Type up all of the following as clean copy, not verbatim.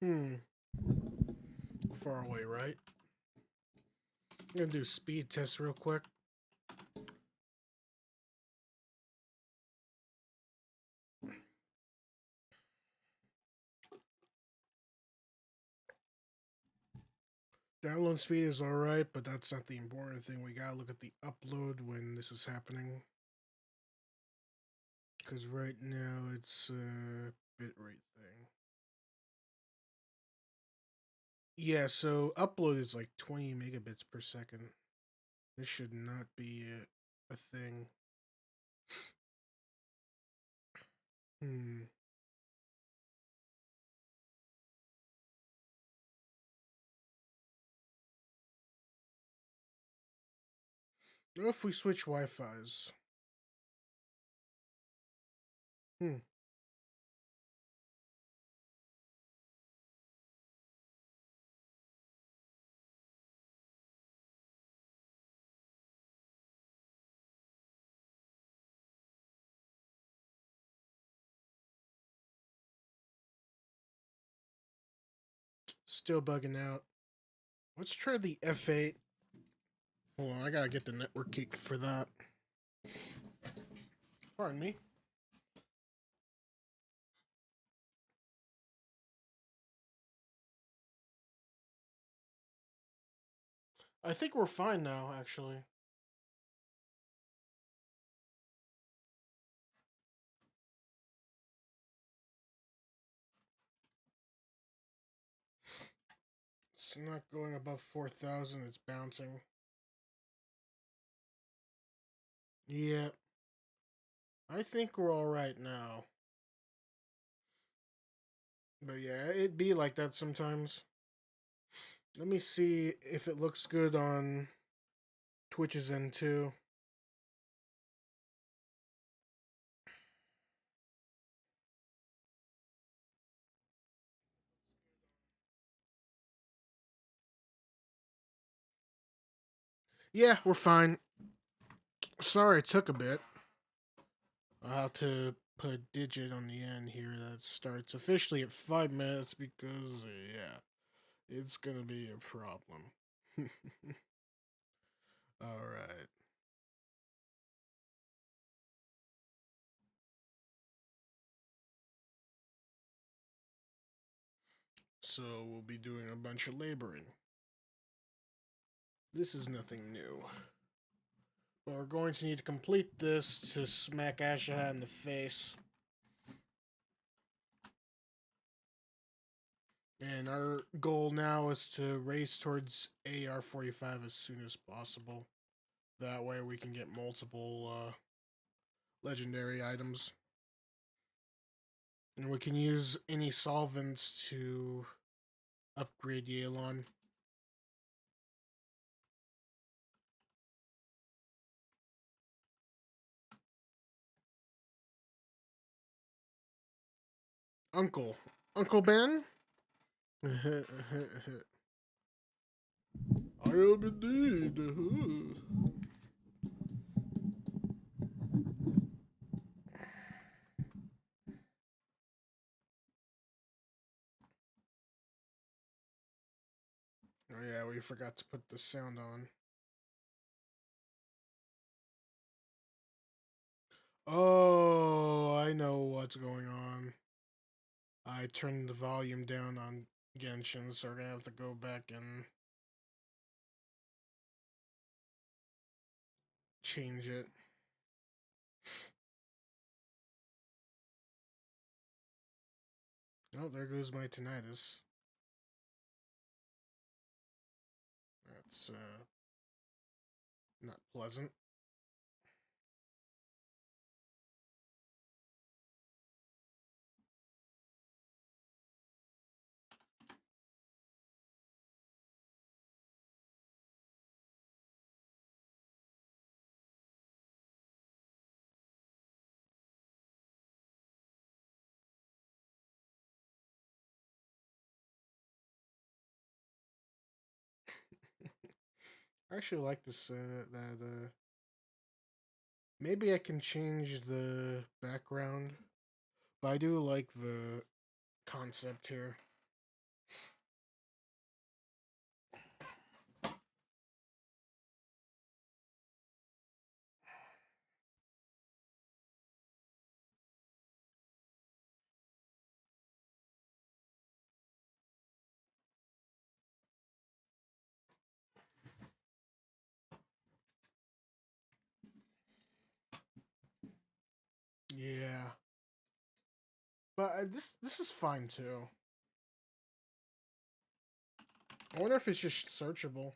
Hmm. Far away, right? I'm gonna do a speed test real quick. Download speed is alright, but that's not the important thing. We gotta look at the upload when this is happening. Because right now it's a bitrate thing. Yeah, so upload is like 20 megabits per second. This should not be a thing. Hmm. What if we switch Wi-Fi's? Hmm. Still bugging out. Let's try the F8. Hold on, I gotta get the network key for that. Pardon me. I think we're fine now, actually. It's not going above 4,000, it's bouncing. Yeah, I think we're alright now. But yeah, it'd be like that sometimes. Let me see if it looks good on Twitch's end too. Yeah, we're fine. Sorry it took a bit. I'll have to put a digit on the end here that starts officially at 5 minutes because, yeah, it's gonna be a problem. Alright. So we'll be doing a bunch of laboring. This is nothing new. But we're going to need to complete this to smack Azhdaha in the face. And our goal now is to race towards AR-45 as soon as possible. That way we can get multiple legendary items. And we can use any solvents to upgrade Yelan. Uncle. Uncle Ben? I am indeed. Oh yeah, we forgot to put the sound on. Oh, I know what's going on. I turned the volume down on Genshin, so we're gonna have to go back and change it. Oh, there goes my tinnitus. That's not pleasant. I actually like this. That maybe I can change the background, but I do like the concept here. But this is fine too. I wonder if it's just searchable.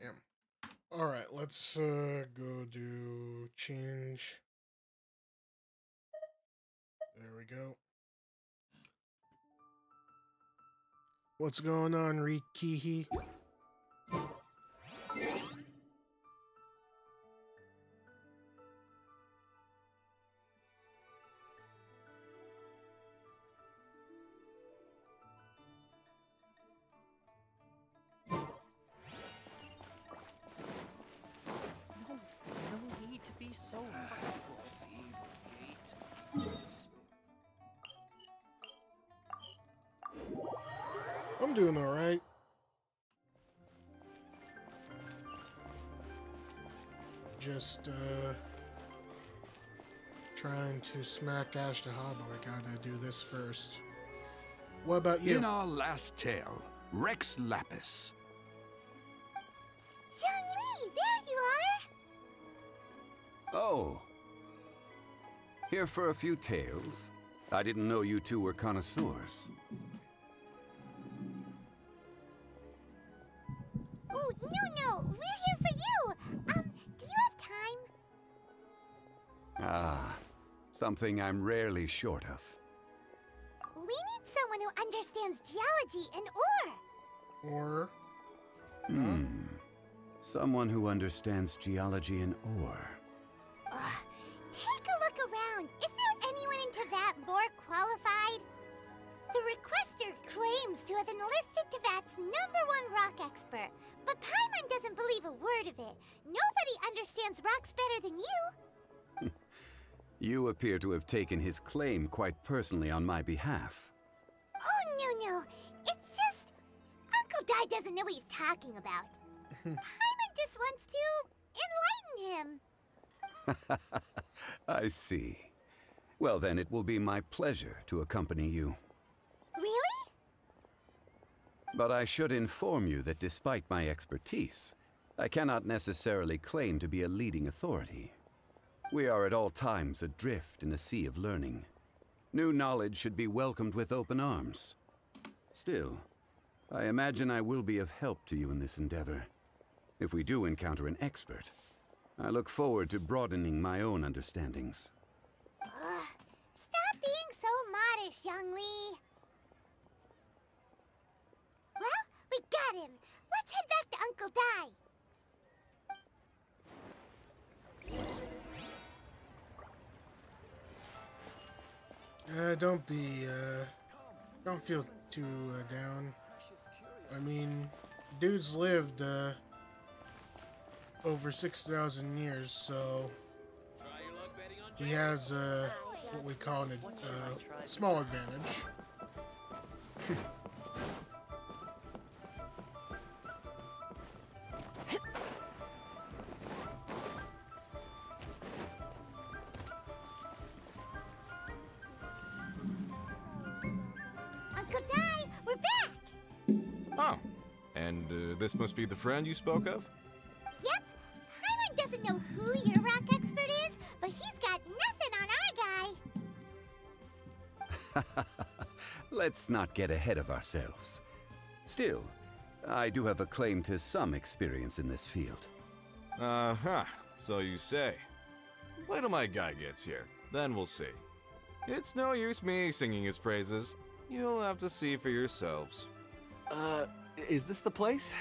Damn. All right, let's go do change. There we go. What's going on, Rikihi? No need to be so hurtful. I'm doing all right. Just trying to smack Azhdaha, but I gotta do this first. What about you? In our last tale, Rex Lapis. Zhongli, there you are! Oh. Here for a few tales. I didn't know you two were connoisseurs. Oh, no, we're here for you! Do you have time? Ah, something I'm rarely short of. We need someone who understands geology and ore! Or Someone who understands geology and ore. Take a look around. Is there anyone in Teyvat more qualified? The requester claims to have enlisted Teyvat's #1 rock expert, but Paimon doesn't believe a word of it. Nobody understands rocks better than you. You appear to have taken his claim quite personally on my behalf. Oh, no. It's just... Uncle Dai doesn't know what he's talking about. Paimon just wants to enlighten him. I see. Well then, it will be my pleasure to accompany you. Really? But I should inform you that despite my expertise, I cannot necessarily claim to be a leading authority. We are at all times adrift in a sea of learning. New knowledge should be welcomed with open arms. Still, I imagine I will be of help to you in this endeavor. If we do encounter an expert, I look forward to broadening my own understandings. Stop being so modest, Zhongli. Well, we got him. Let's head back to Uncle Dai. Don't feel too down. I mean, dude's lived, over 6,000 years, so he has, what we call a small advantage. Uncle Dai, we're back! Oh, and this must be the friend you spoke of? Yep. Paimon doesn't know who your rock expert is, but he's got nothing on our guy. Let's not get ahead of ourselves. Still, I do have a claim to some experience in this field. Uh-huh, so you say. Wait till my guy gets here, then we'll see. It's no use me singing his praises. You'll have to see for yourselves. Is this the place?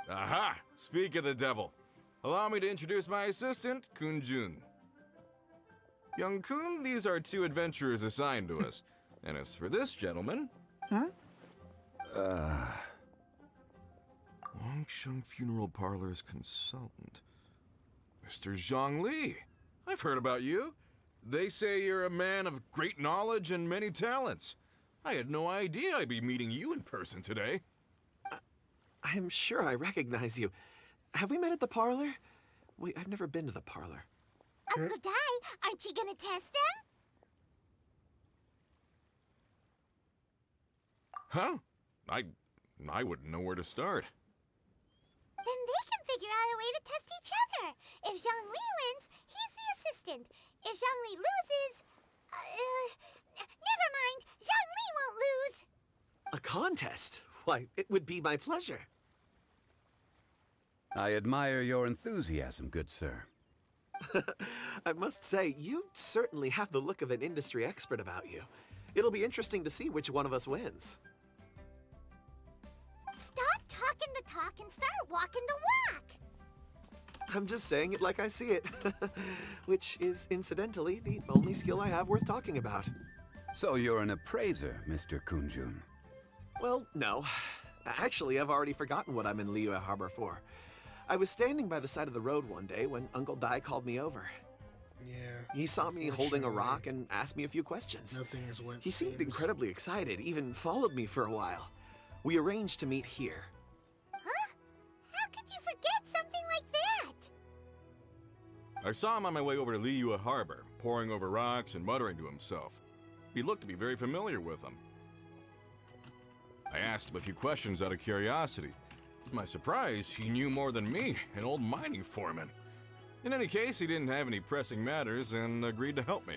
Aha! Speak of the devil. Allow me to introduce my assistant, Kunjun. Young Kun, these are 2 adventurers assigned to us. And as for this gentleman... Longsheng Funeral Parlor's consultant. Mr. Zhongli. I've heard about you. They say you're a man of great knowledge and many talents. I had no idea I'd be meeting you in person today. I'm sure I recognize you. Have we met at the parlor? Wait, I've never been to the parlor. Uncle Dai, aren't you gonna test them? Huh? I wouldn't know where to start. Then they can figure out a way to test each other. If Zhongli wins, he's the assistant. If Zhongli loses... never mind. Zhongli won't lose. A contest? Why, it would be my pleasure. I admire your enthusiasm, good sir. I must say, you certainly have the look of an industry expert about you. It'll be interesting to see which one of us wins. Stop talking the talk and start walking the walk. I'm just saying it like I see it. Which is, incidentally, the only skill I have worth talking about. So you're an appraiser, Mr. Kunjun. Well, no. Actually, I've already forgotten what I'm in Liyue Harbor for. I was standing by the side of the road one day when Uncle Dai called me over. Yeah. He saw me holding a unfortunately, rock and asked me a few questions. Nothing is what it He seemed seems. incredibly excited, even followed me for a while. We arranged to meet here. Huh? How could you forget something like that? I saw him on my way over to Liyue Harbor, poring over rocks and muttering to himself. He looked to be very familiar with them. I asked him a few questions out of curiosity. To my surprise, he knew more than me, an old mining foreman. In any case, he didn't have any pressing matters and agreed to help me.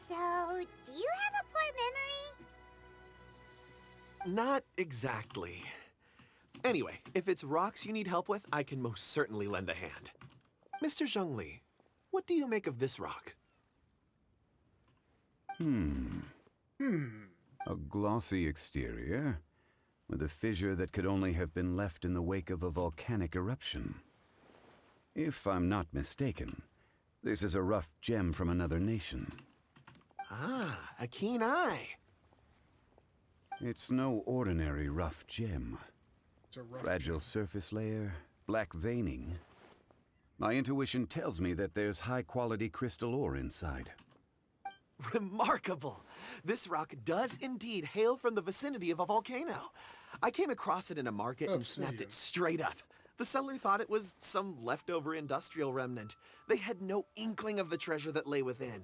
So, do you have a poor memory? Not exactly. Anyway, if it's rocks you need help with, I can most certainly lend a hand. Mr. Zhongli, what do you make of this rock? A glossy exterior, with a fissure that could only have been left in the wake of a volcanic eruption. If I'm not mistaken, this is a rough gem from another nation. Ah, a keen eye. It's no ordinary rough gem. It's a rough Fragile surface layer, black veining. My intuition tells me that there's high-quality crystal ore inside. Remarkable! This rock does indeed hail from the vicinity of a volcano. I came across it in a market and snapped Obsidian. it straight up. The seller thought it was some leftover industrial remnant. They had no inkling of the treasure that lay within.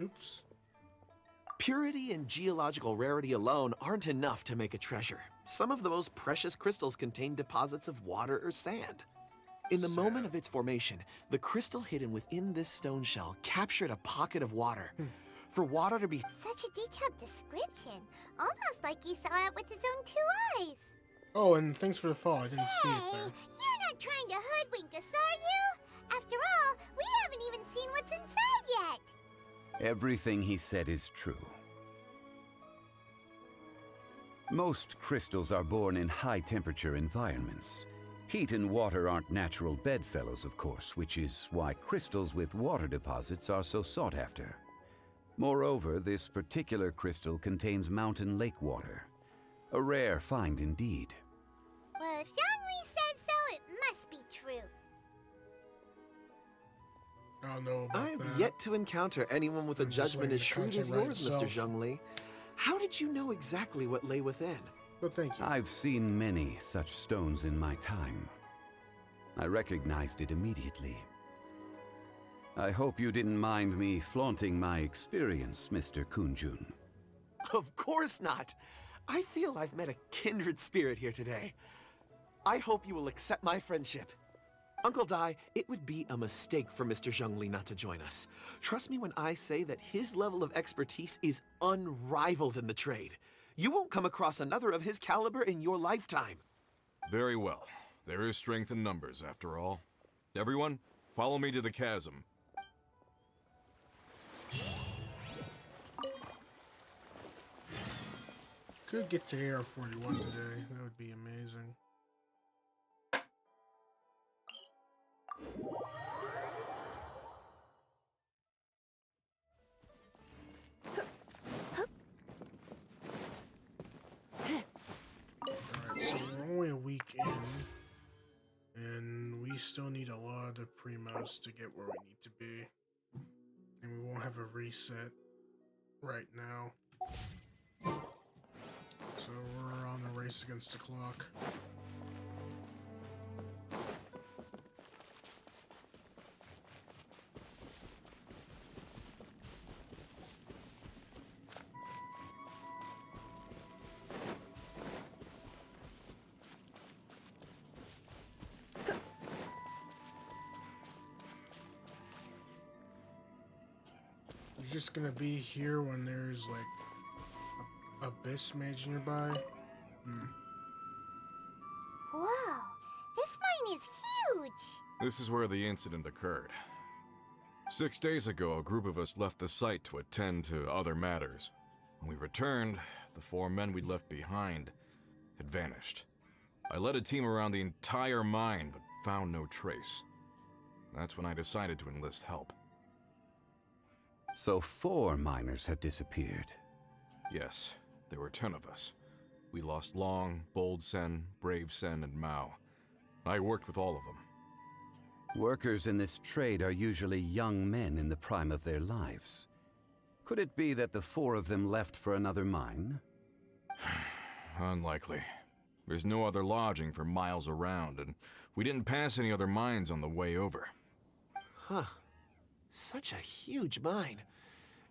Oops. Purity and geological rarity alone aren't enough to make a treasure. Some of the most precious crystals contain deposits of water or sand. In the moment of its formation, the crystal hidden within this stone shell captured a pocket of water. For water to be... Such a detailed description. Almost like he saw it with his own 2 eyes. Oh, and thanks for the fall. I didn't see it Hey, there. you're not trying to hoodwink us, are you? After all, we haven't even seen what's inside yet. Everything he said is true. Most crystals are born in high-temperature environments. Heat and water aren't natural bedfellows, of course, which is why crystals with water deposits are so sought after. Moreover, this particular crystal contains mountain lake water. A rare find indeed. Well, if Zhongli says so, it must be true. I don't know about I've that. yet to encounter anyone with a I'm just judgment waiting as for shrewd as content right yours, Mr. itself. Zhongli. How did you know exactly what lay within? But thank you. I've seen many such stones in my time. I recognized it immediately. I hope you didn't mind me flaunting my experience, Mr. Kunjun. Of course not. I feel I've met a kindred spirit here today. I hope you will accept my friendship. Uncle Dai, it would be a mistake for Mr. Zhongli not to join us. Trust me when I say that his level of expertise is unrivaled in the trade. You won't come across another of his caliber in your lifetime. Very well. There is strength in numbers, after all. Everyone, follow me to the chasm. Could get to AR 41 today. That would be amazing. we still need a lot of primos to get where we need to be. And we won't have a reset right now. So we're on a race against the clock. You're just gonna be here when there's like a Abyss Mage nearby? Whoa, this mine is huge! This is where the incident occurred. 6 days ago, a group of us left the site to attend to other matters. When we returned, the 4 men we'd left behind had vanished. I led a team around the entire mine, but found no trace. That's when I decided to enlist help. So 4 miners had disappeared. Yes, there were 10 of us. We lost Long, Bold Sen, Brave Sen, and Mao. I worked with all of them. Workers in this trade are usually young men in the prime of their lives. Could it be that the 4 of them left for another mine? Unlikely. There's no other lodging for miles around, and we didn't pass any other mines on the way over. Huh. Such a huge mine.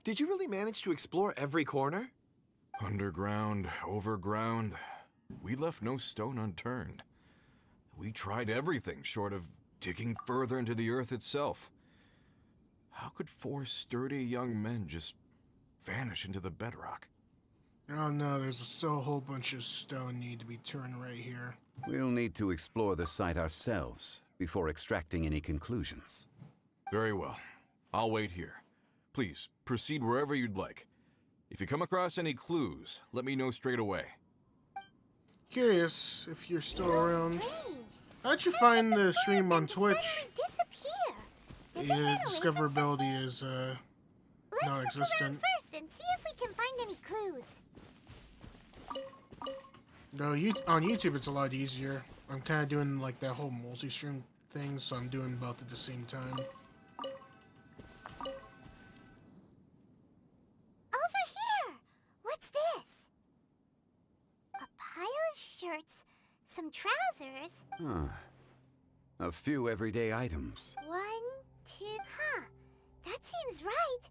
Did you really manage to explore every corner? Underground, overground, we left no stone unturned. We tried everything short of digging further into the earth itself. How could 4 sturdy young men just vanish into the bedrock? Oh no, there's still a whole bunch of stone need to be turned right here. We'll need to explore the site ourselves before extracting any conclusions. Very well. I'll wait here. Please, proceed wherever you'd like. If you come across any clues, let me know straight away. Curious if you're still So around. strange. How'd you How find did the four stream of them on Twitch? suddenly disappear? Did they Yeah, run away from discoverability is Let's look non-existent. around first and see if we can find any clues. No, on YouTube it's a lot easier. I'm kind of doing like that whole multi-stream thing, so I'm doing both at the same time. Over here! What's this? A pile of shirts, some trousers. Huh. A few everyday items. 1, 2... Huh. That seems right.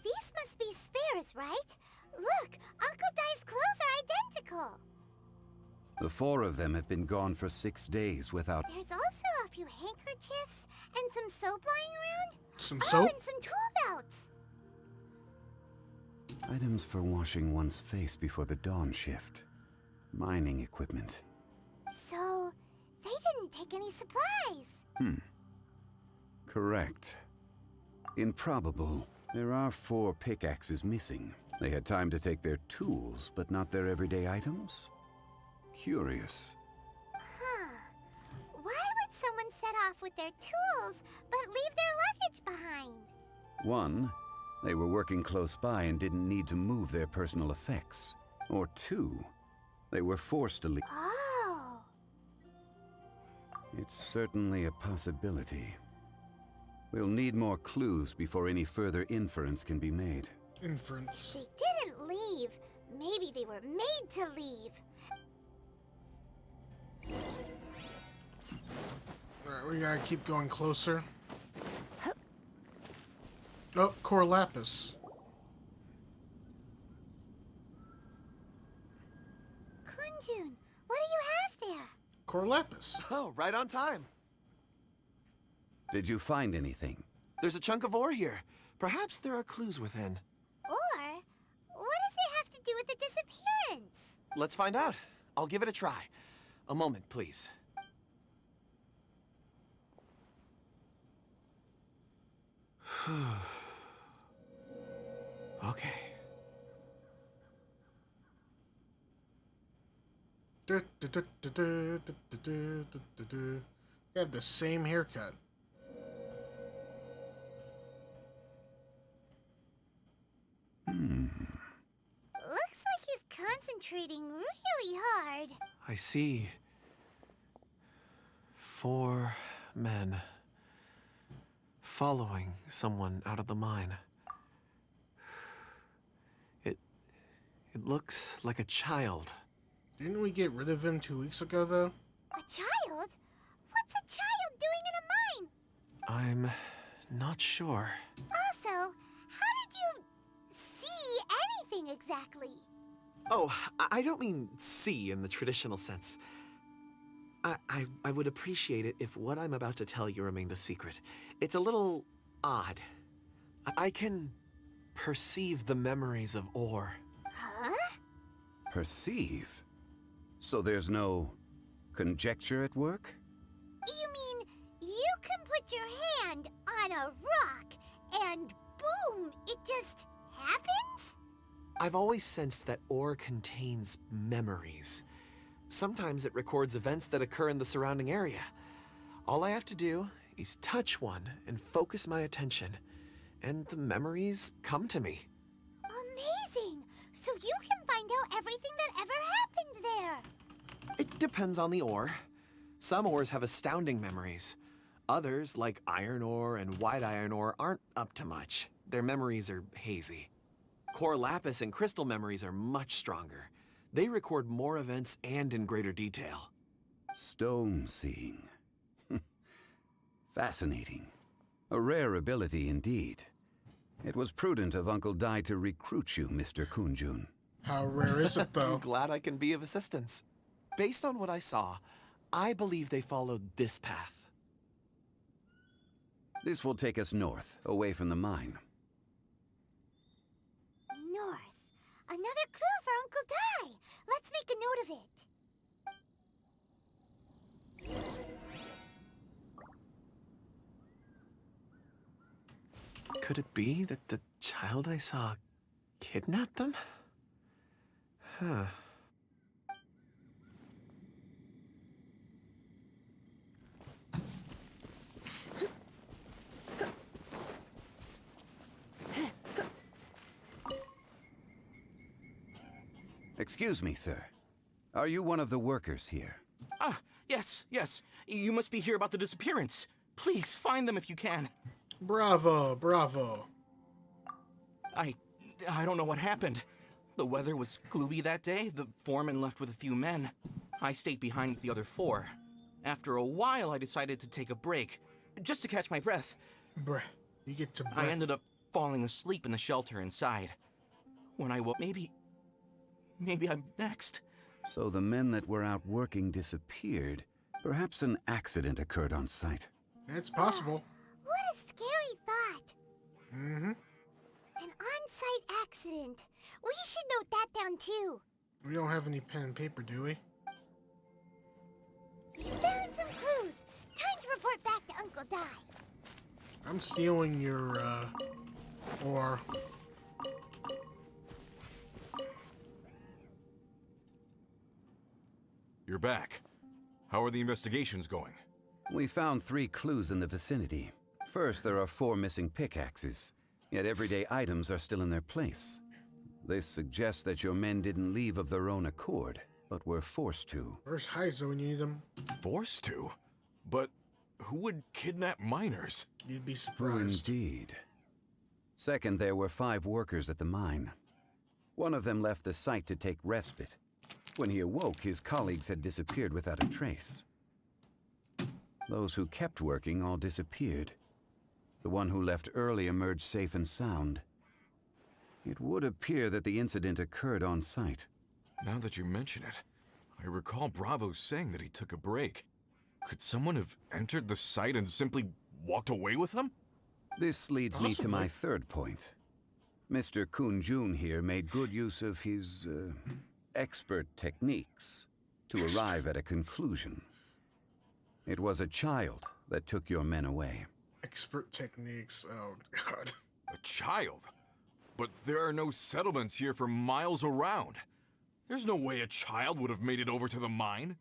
These must be spares, right? Look, Uncle Dai's clothes are identical. The 4 of them have been gone for 6 days without... There's also a few handkerchiefs and some soap lying around. Some Oh, soap? and some tool belts. items for washing one's face before the dawn shift. Mining equipment. So, they didn't take any supplies. Correct. Improbable. There are 4 pickaxes missing. They had time to take their tools, but not their everyday items? Curious. Huh. Why would someone set off with their tools, but leave their luggage behind? 1, they were working close by and didn't need to move their personal effects. Or 2, they were forced to leave. Oh. It's certainly a possibility. We'll need more clues before any further inference can be made. Inference. They didn't leave. Maybe they were made to leave. Alright, we gotta keep going closer. Oh, Core Lapis. Kunjun, what do you have there? Core Lapis. Oh, right on time. Did you find anything? There's a chunk of ore here. Perhaps there are clues within. Or, what does it have to do with the disappearance? Let's find out. I'll give it a try. A moment, please. Okay. You have the same haircut. Looks like he's concentrating really hard. I see. 4 men following someone out of the mine. It looks like a child. Didn't we get rid of him 2 weeks ago, though? A child? What's a child doing in a mine? I'm not sure. Also, how did you see anything exactly? Oh, I don't mean see in the traditional sense. I would appreciate it if what I'm about to tell you remained a secret. It's a little odd. I can perceive the memories of Or. Huh? Perceive? So there's no conjecture at work? You mean you can put your hand on a rock and boom, it just happens? I've always sensed that Or contains memories. Sometimes it records events that occur in the surrounding area. All I have to do is touch one and focus my attention, and the memories come to me. Amazing! So you can find out everything that ever happened there. It depends on the ore. Some ores have astounding memories. Others, like iron ore and white iron ore, aren't up to much. Their memories are hazy. Core lapis and crystal memories are much stronger. They record more events and in greater detail. Stone seeing. Fascinating. A rare ability indeed. It was prudent of Uncle Dai to recruit you, Mr. Kunjun. How rare is it, though? I'm glad I can be of assistance. Based on what I saw, I believe they followed this path. This will take us north, away from the mine. North. Another clue for Uncle Dai. Let's make a note of it. Could it be that the child I saw kidnapped them? Huh. Excuse me, sir. Are you one of the workers here? Ah, yes. You must be here about the disappearance. Please, find them if you can. Bravo, bravo. I don't know what happened. The weather was gloomy that day. The foreman left with a few men. I stayed behind with the other 4. After a while, I decided to take a break, just to catch my breath. Bruh, you get to breath. I ended up falling asleep in the shelter inside. When I woke, maybe I'm next. So the men that were out working disappeared. Perhaps an accident occurred on site. It's possible. What a scary thought. Mm-hmm. An on-site accident. We should note that down too. We don't have any pen and paper, do we? We found some clues. Time to report back to Uncle Dai. I'm stealing your, ore. You're back. How are the investigations going? We found 3 clues in the vicinity. First, there are 4 missing pickaxes, yet everyday items are still in their place. This suggests that your men didn't leave of their own accord, but were forced to. Where's Heizo when you need him? Forced to? But who would kidnap miners? You'd be Oh, surprised. indeed. Second, there were 5 workers at the mine. One of them left the site to take respite. When he awoke, his colleagues had disappeared without a trace. Those who kept working all disappeared. The one who left early emerged safe and sound. It would appear that the incident occurred on site. Now that you mention it, I recall Bravo saying that he took a break. Could someone have entered the site and simply walked away with him? This leads me to my Possibly. 3rd point. Mr. Kunjun here made good use of his, expert techniques to arrive at a conclusion. It was a child that took your men away. Expert techniques. Oh, God. A child? But there are no settlements here for miles around. There's no way a child would have made it over to the mine.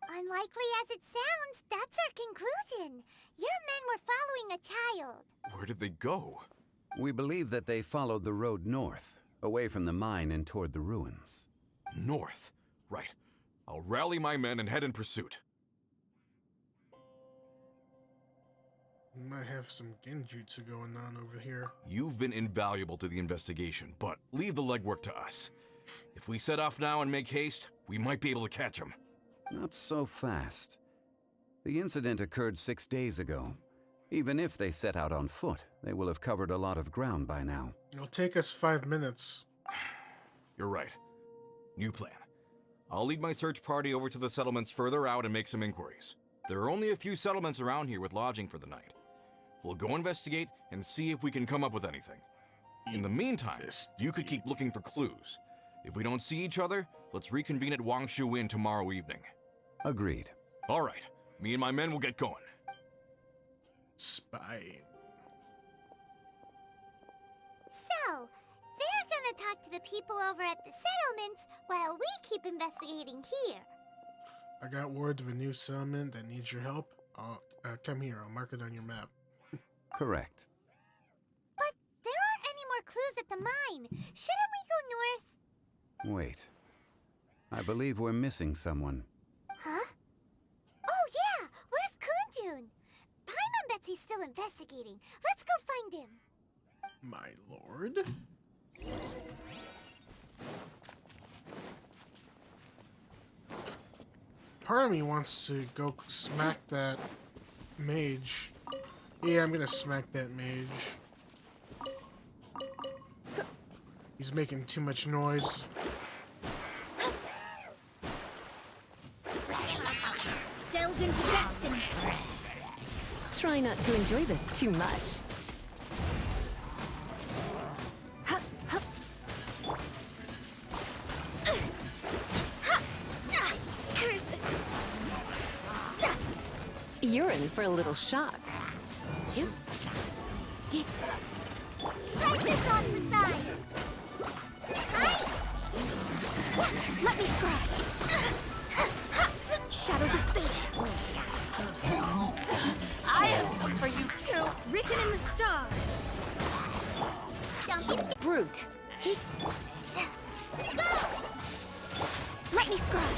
Unlikely as it sounds, that's our conclusion. Your men were following a child. Where did they go? We believe that they followed the road north, away from the mine and toward the ruins. North. Right. I'll rally my men and head in pursuit. We might have some genjutsu going on over here. You've been invaluable to the investigation, but leave the legwork to us. If we set off now and make haste, we might be able to catch him. Not so fast. The incident occurred 6 days ago. Even if they set out on foot, they will have covered a lot of ground by now. It'll take us 5 minutes. You're right. New plan. I'll lead my search party over to the settlements further out and make some inquiries. There are only a few settlements around here with lodging for the night. We'll go investigate and see if we can come up with anything. In the meantime, you could keep looking for clues. If we don't see each other, let's reconvene at Wangshu Inn tomorrow evening. Agreed. All right. Me and my men will get going. Spying. So, they're gonna talk to the people over at the settlements while we keep investigating here. I got word of a new settlement that needs your help. Come here, I'll mark it on your map. Correct. But there aren't any more clues at the mine. Shouldn't we go north? Wait. I believe we're missing someone. Huh? Oh yeah! Where's Kunjun? Paimon bets he's still investigating. Let's go find him. My lord? Part of me wants to go smack that mage. Yeah, I'm gonna smack that mage. He's making too much noise. Delve into destiny. Try not to enjoy this too much. You're in for a little shock. Practice on for size. Hi! Let me scry. Shadows of fate. I have some for you too. Written in the stars. Don't be Brute. Go! Let me scry.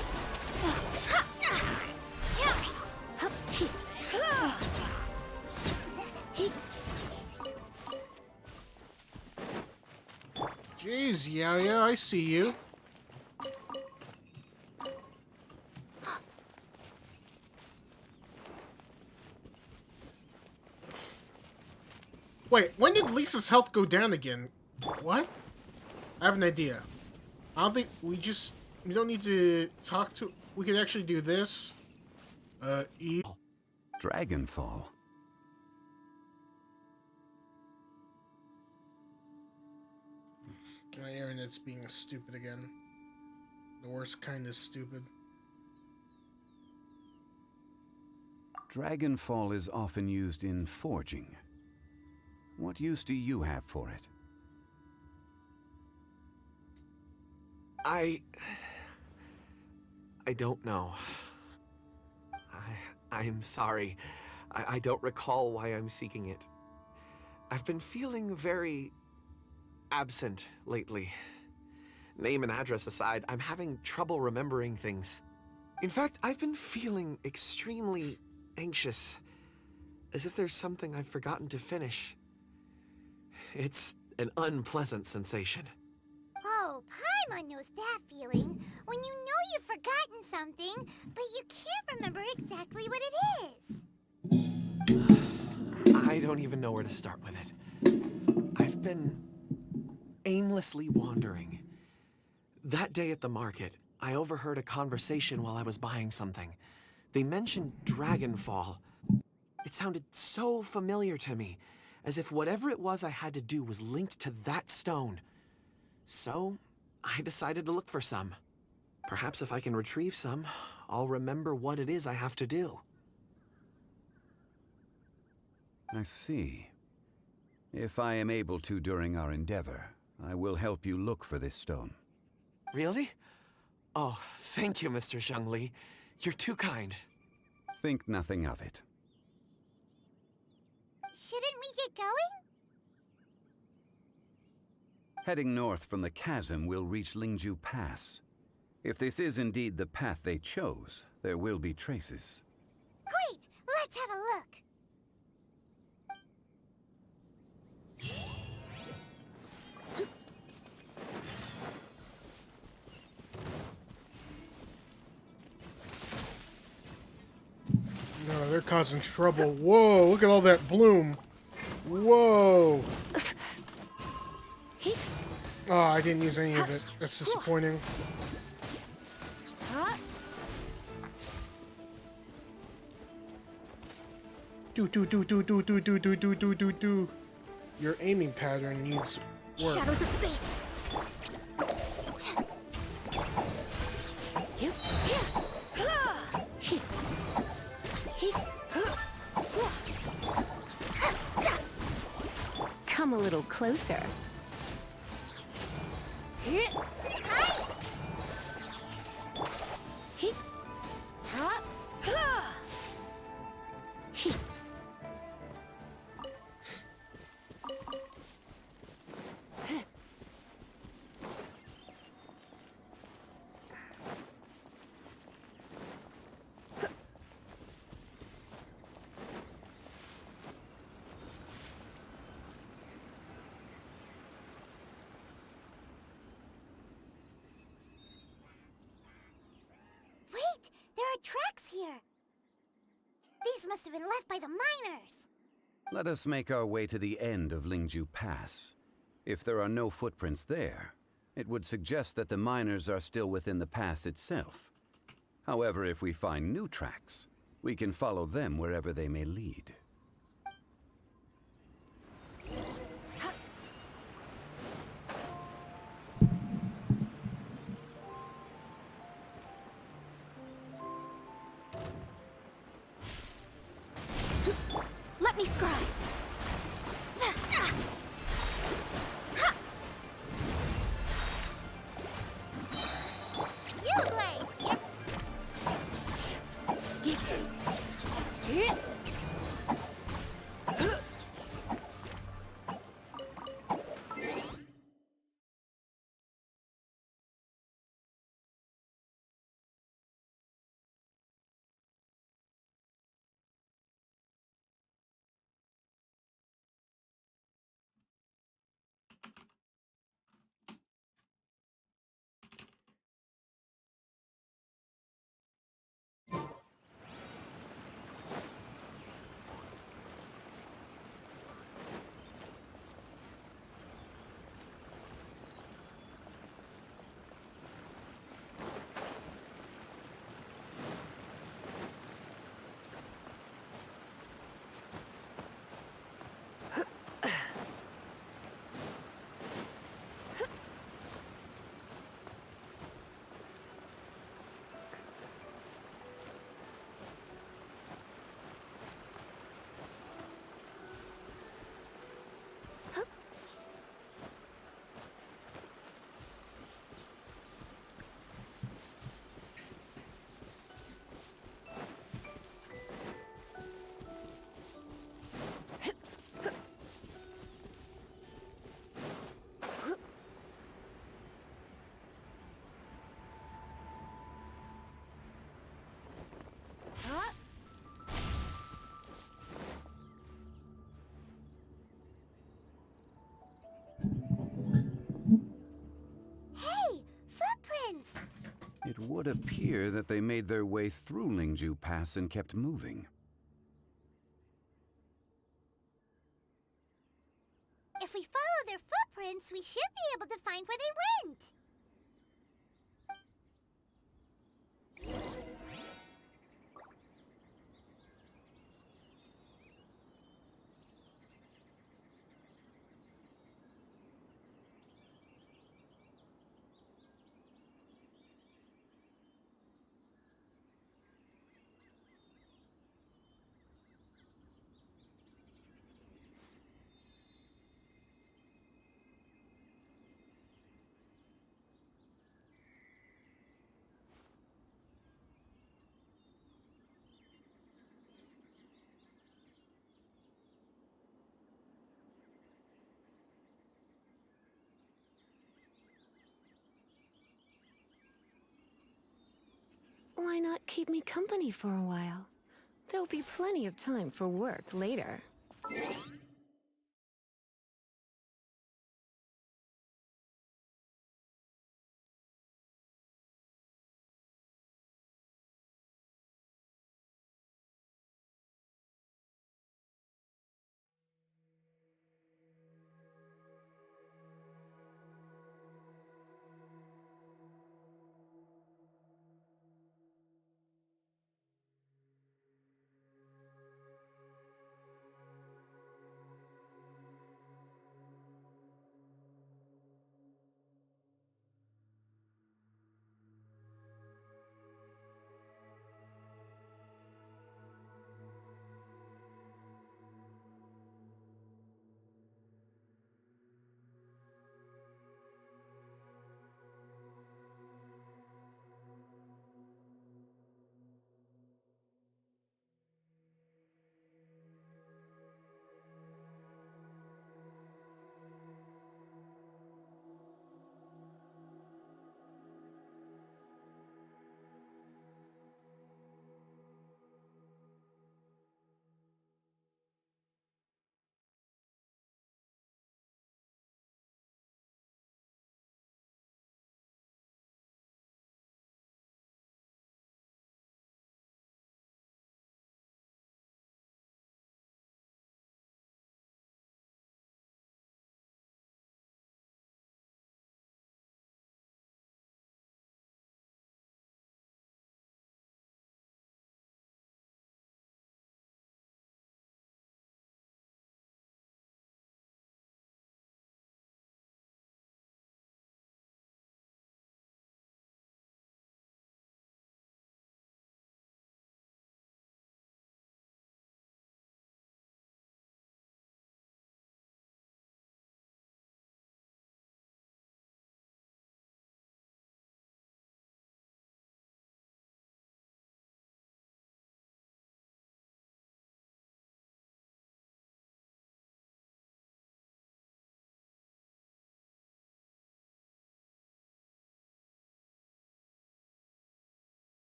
Jeez, yeah, I see you. Wait, when did Lisa's health go down again? What? I have an idea. I don't think we don't need to talk to... We could actually do this. Dragonfall. My internet's being stupid again. The worst kind of stupid. Dragonfall is often used in forging. What use do you have for it? I don't know. I'm sorry. I don't recall why I'm seeking it. I've been feeling very absent lately. Name and address aside, I'm having trouble remembering things. In fact, I've been feeling extremely anxious, as if there's something I've forgotten to finish. It's an unpleasant sensation. Oh, Paimon knows that feeling. When you know you've forgotten something, but you can't remember exactly what it is. I don't even know where to start with it. I've been aimlessly wandering. That day at the market, I overheard a conversation while I was buying something. They mentioned Dragonfall. It sounded so familiar to me, as if whatever it was I had to do was linked to that stone. So, I decided to look for some. Perhaps if I can retrieve some, I'll remember what it is I have to do. I see. If I am able to during our endeavor, I will help you look for this stone. Really? Oh, thank you, Mr. Zhongli. You're too kind. Think nothing of it. Shouldn't we get going? Heading north from the chasm, we'll reach Lingju Pass. If this is indeed the path they chose, there will be traces. Great! Let's have a look. They're causing trouble. Whoa, look at all that bloom. Whoa. Oh, I didn't use any of it. That's disappointing. Do. Your aiming pattern needs work. Shadows of fate. Come a little closer. Wait! There are tracks here! These must have been left by the miners! Let us make our way to the end of Lingju Pass. If there are no footprints there, it would suggest that the miners are still within the pass itself. However, if we find new tracks, we can follow them wherever they may lead. Let me scry. You play! Hey! Footprints! It would appear that they made their way through Lingju Pass and kept moving. If we follow their footprints, we should be able to find where they went! Why not keep me company for a while? There'll be plenty of time for work later.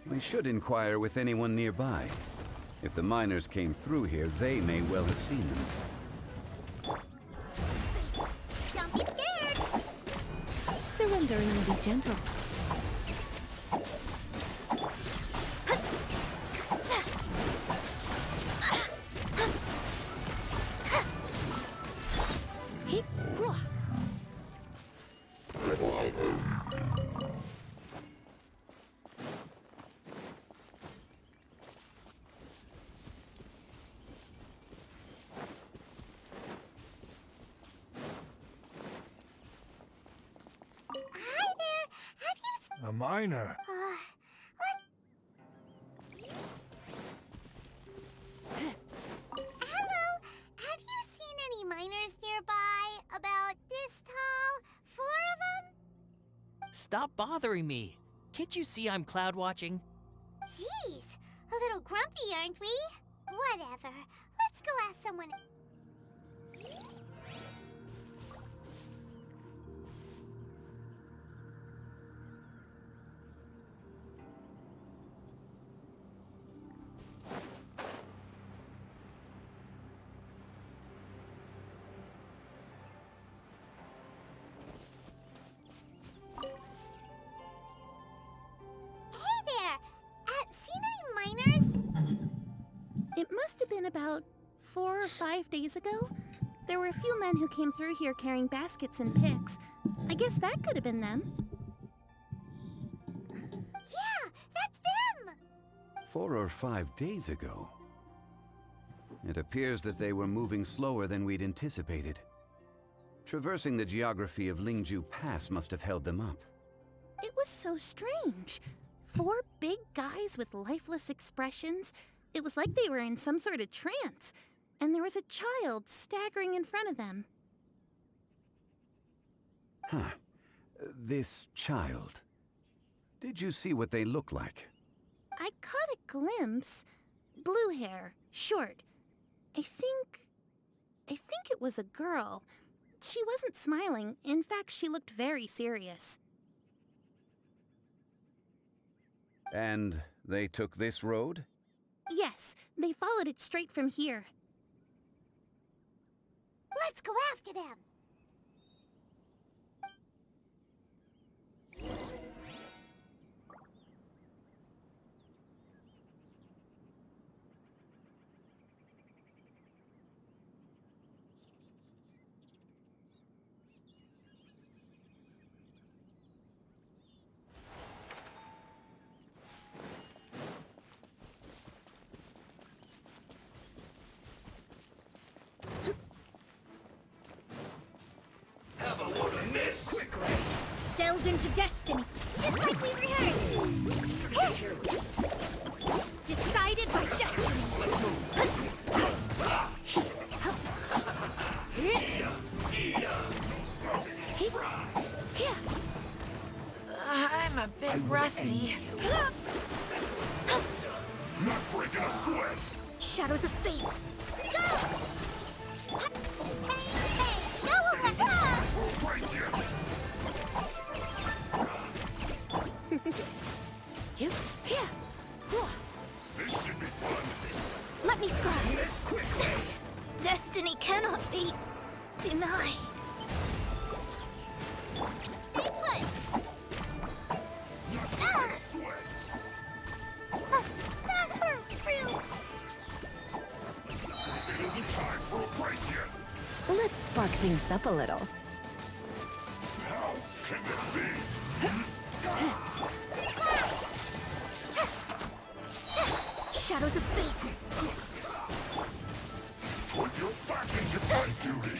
We should inquire with anyone nearby. If the miners came through here, they may well have seen them. Don't be scared! Surrendering will be gentle. Hey, rah. Hi there! Have you A miner. Hello! Have you seen any miners nearby? About this tall? 4 of them? Stop bothering me. Can't you see I'm cloud watching? Jeez, a little grumpy, aren't we? Whatever. Let's go ask someone. Hey there! Seen any miners? It must have been about 4 or 5 days ago. There were a few men who came through here carrying baskets and picks. I guess that could have been them. Yeah, that's them! 4 or 5 days ago. It appears that they were moving slower than we'd anticipated. Traversing the geography of Lingju Pass must have held them up. It was so strange. 4 big guys with lifeless expressions. It was like they were in some sort of trance. And there was a child staggering in front of them. Huh. This child. Did you see what they look like? I caught a glimpse. Blue hair, short. I think it was a girl. She wasn't smiling. In fact, she looked very serious. And they took this road? Yes, they followed it straight from here. Let's go after them! Delve into destiny. Just like we rehearsed! Decided by destiny. I'm a bit rusty. Not breaking a sweat. Shadows of fate. Hey, go over! Right here. You here. This should be fun. Let me scry. This quickly. Destiny cannot be denied. Stay put! Not breaking a sweat. That hurts real. It isn't time for a break yet. Let's spark things up a little. How can this be? Shadows of fate. Put your back into my duty.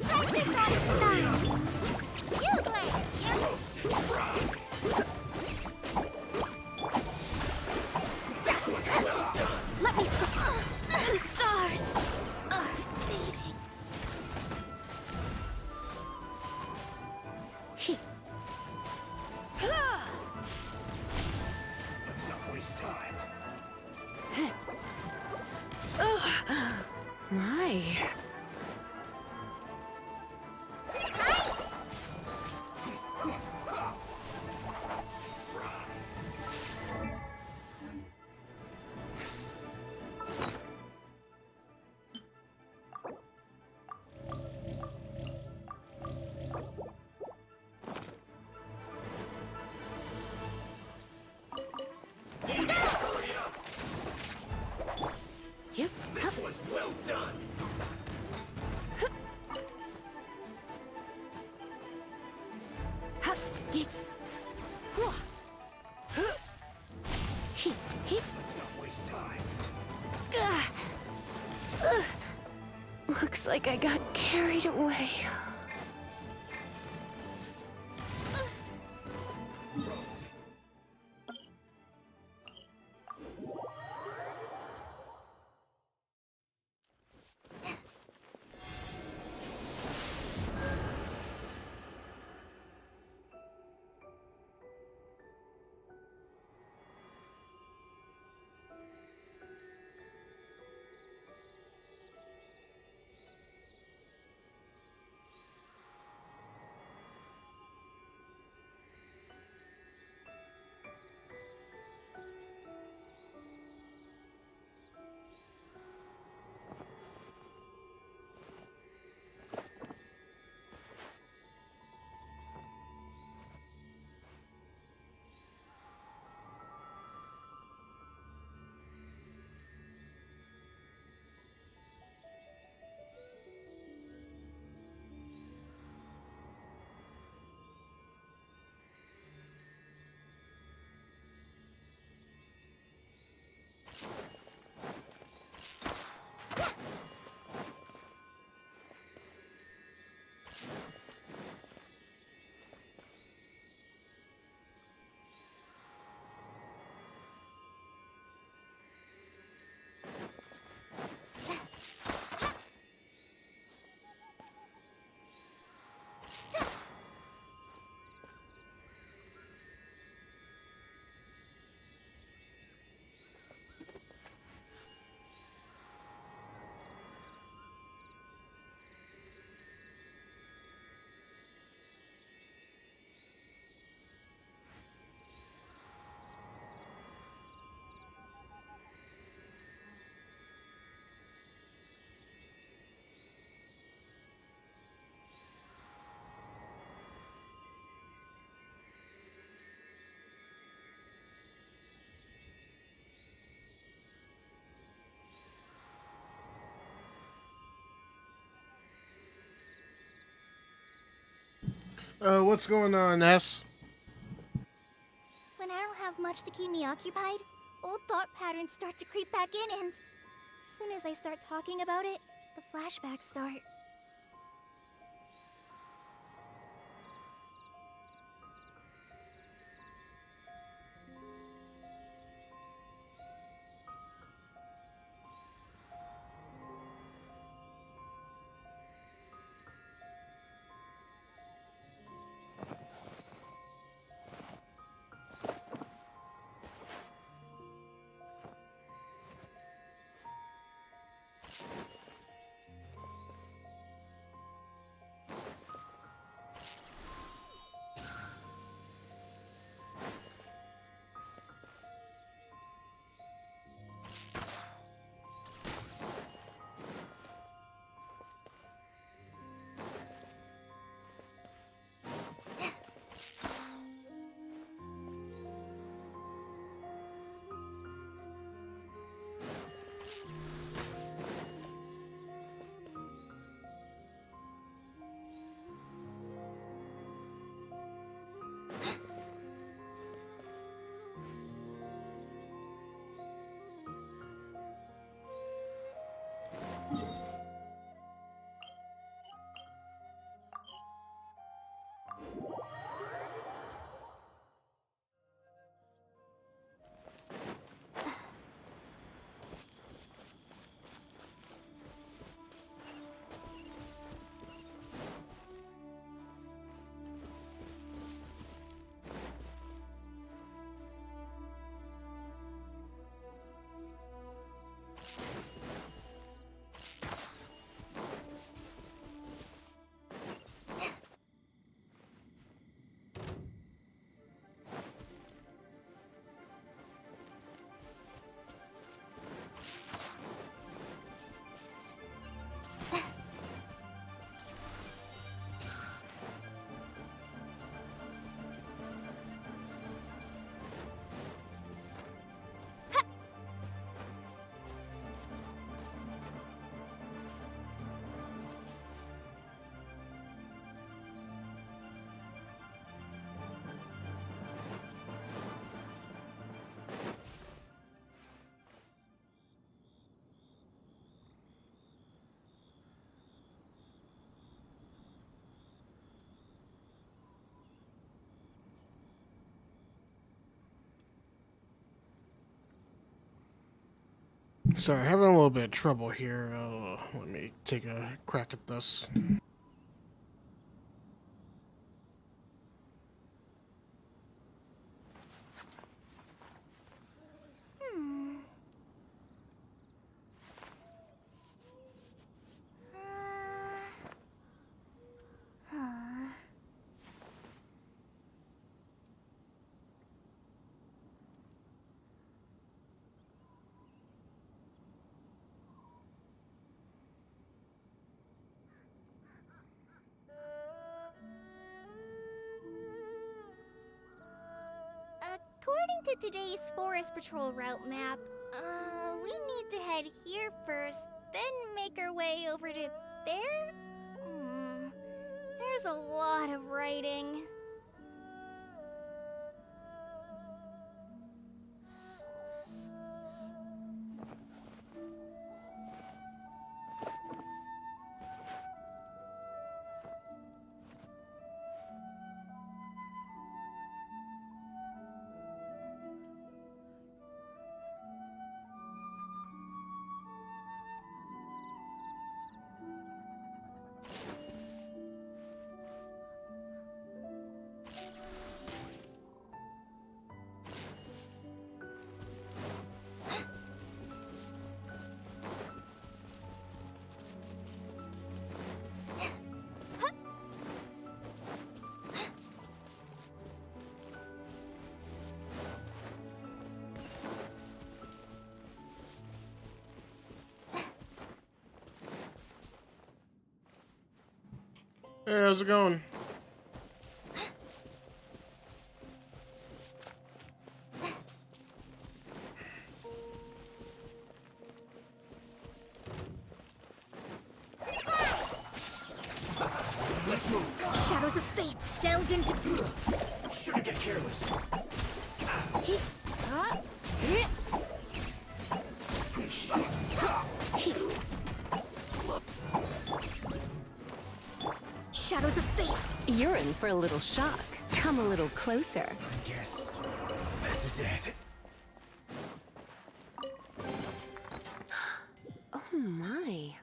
Press this on its side! You play! Let me scry. The stars are fading. Let's not waste time. My. Let's not waste time. Looks like I got carried away. What's going on, S? When I don't have much to keep me occupied, old thought patterns start to creep back in, and as soon as I start talking about it, the flashbacks start. Sorry, having a little bit of trouble here. Let me take a crack at this. According to today's Forest Patrol route map, we need to head here first, then make our way over to there? There's a lot of writing. Hey, how's it going? Let's move. Shadows of fate delved into. Shouldn't get careless. Shadows of fate. You're in for a little shock. Come a little closer. I guess this is it. Oh my.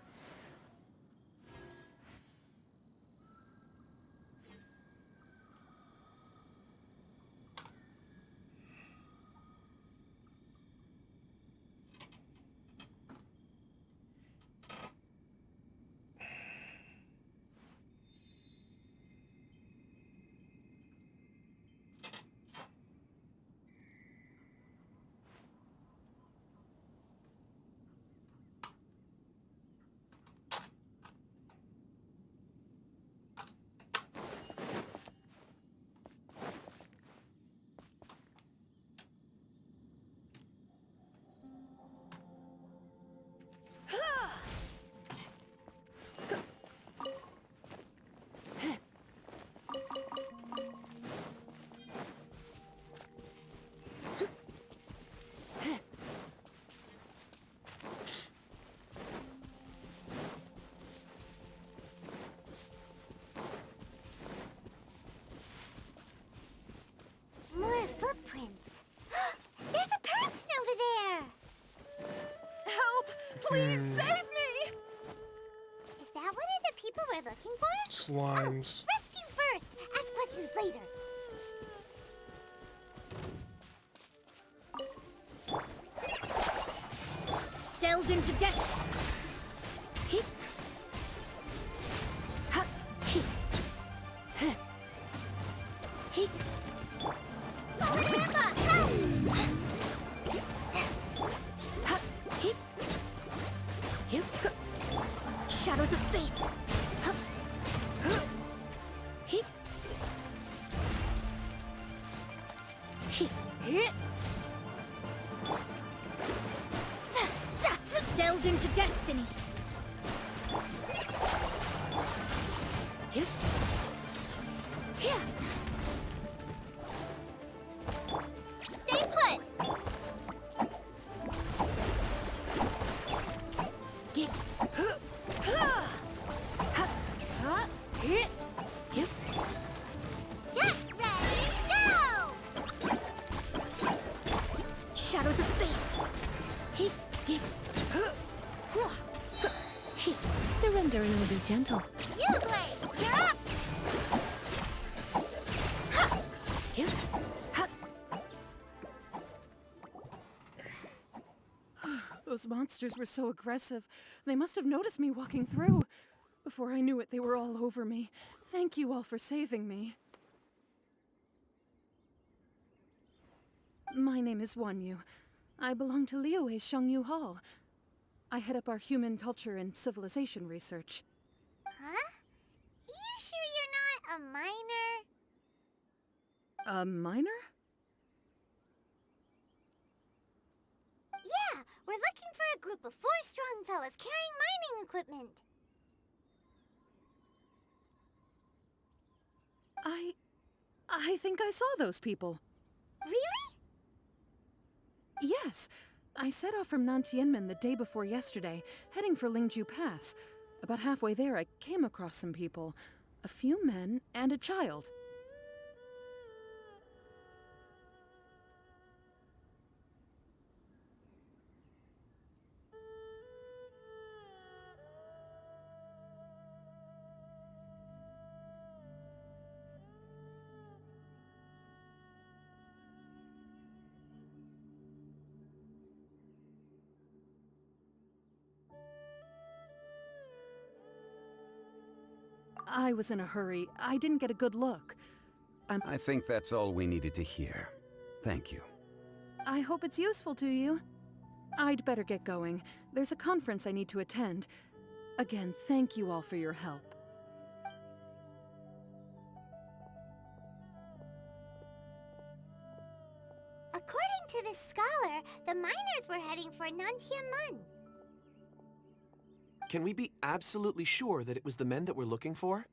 More footprints. There's a person over there. Help! Please save me! Is that one of the people we're looking for? Slimes. Rescue first. Ask questions later. Delved into death. Shadows of fate. Delved into destiny. Stay put. Get ready, go! Shadows of fate. surrender and I'll be gentle. You, Blade! You're up! Yeah. Ha. Those monsters were so aggressive. They must have noticed me walking through. Before I knew it, they were all over me. Thank you all for saving me. My name is Wanyu. I belong to Liyue's Shangyu Hall. I head up our human culture and civilization research. Huh? You sure you're not a minor? A minor? Yeah, we're looking for a group of 4 strong fellas carrying mining equipment. I think I saw those people. Really? Yes. I set off from Nantianmen the day before yesterday, heading for Lingju Pass. About halfway there, I came across some people. A few men and a child. I was in a hurry. I didn't get a good look. I think that's all we needed to hear. Thank you. I hope it's useful to you. I'd better get going. There's a conference I need to attend. Again, thank you all for your help. According to this scholar, the miners were heading for Nantianmen. Can we be absolutely sure that it was the men that we're looking for?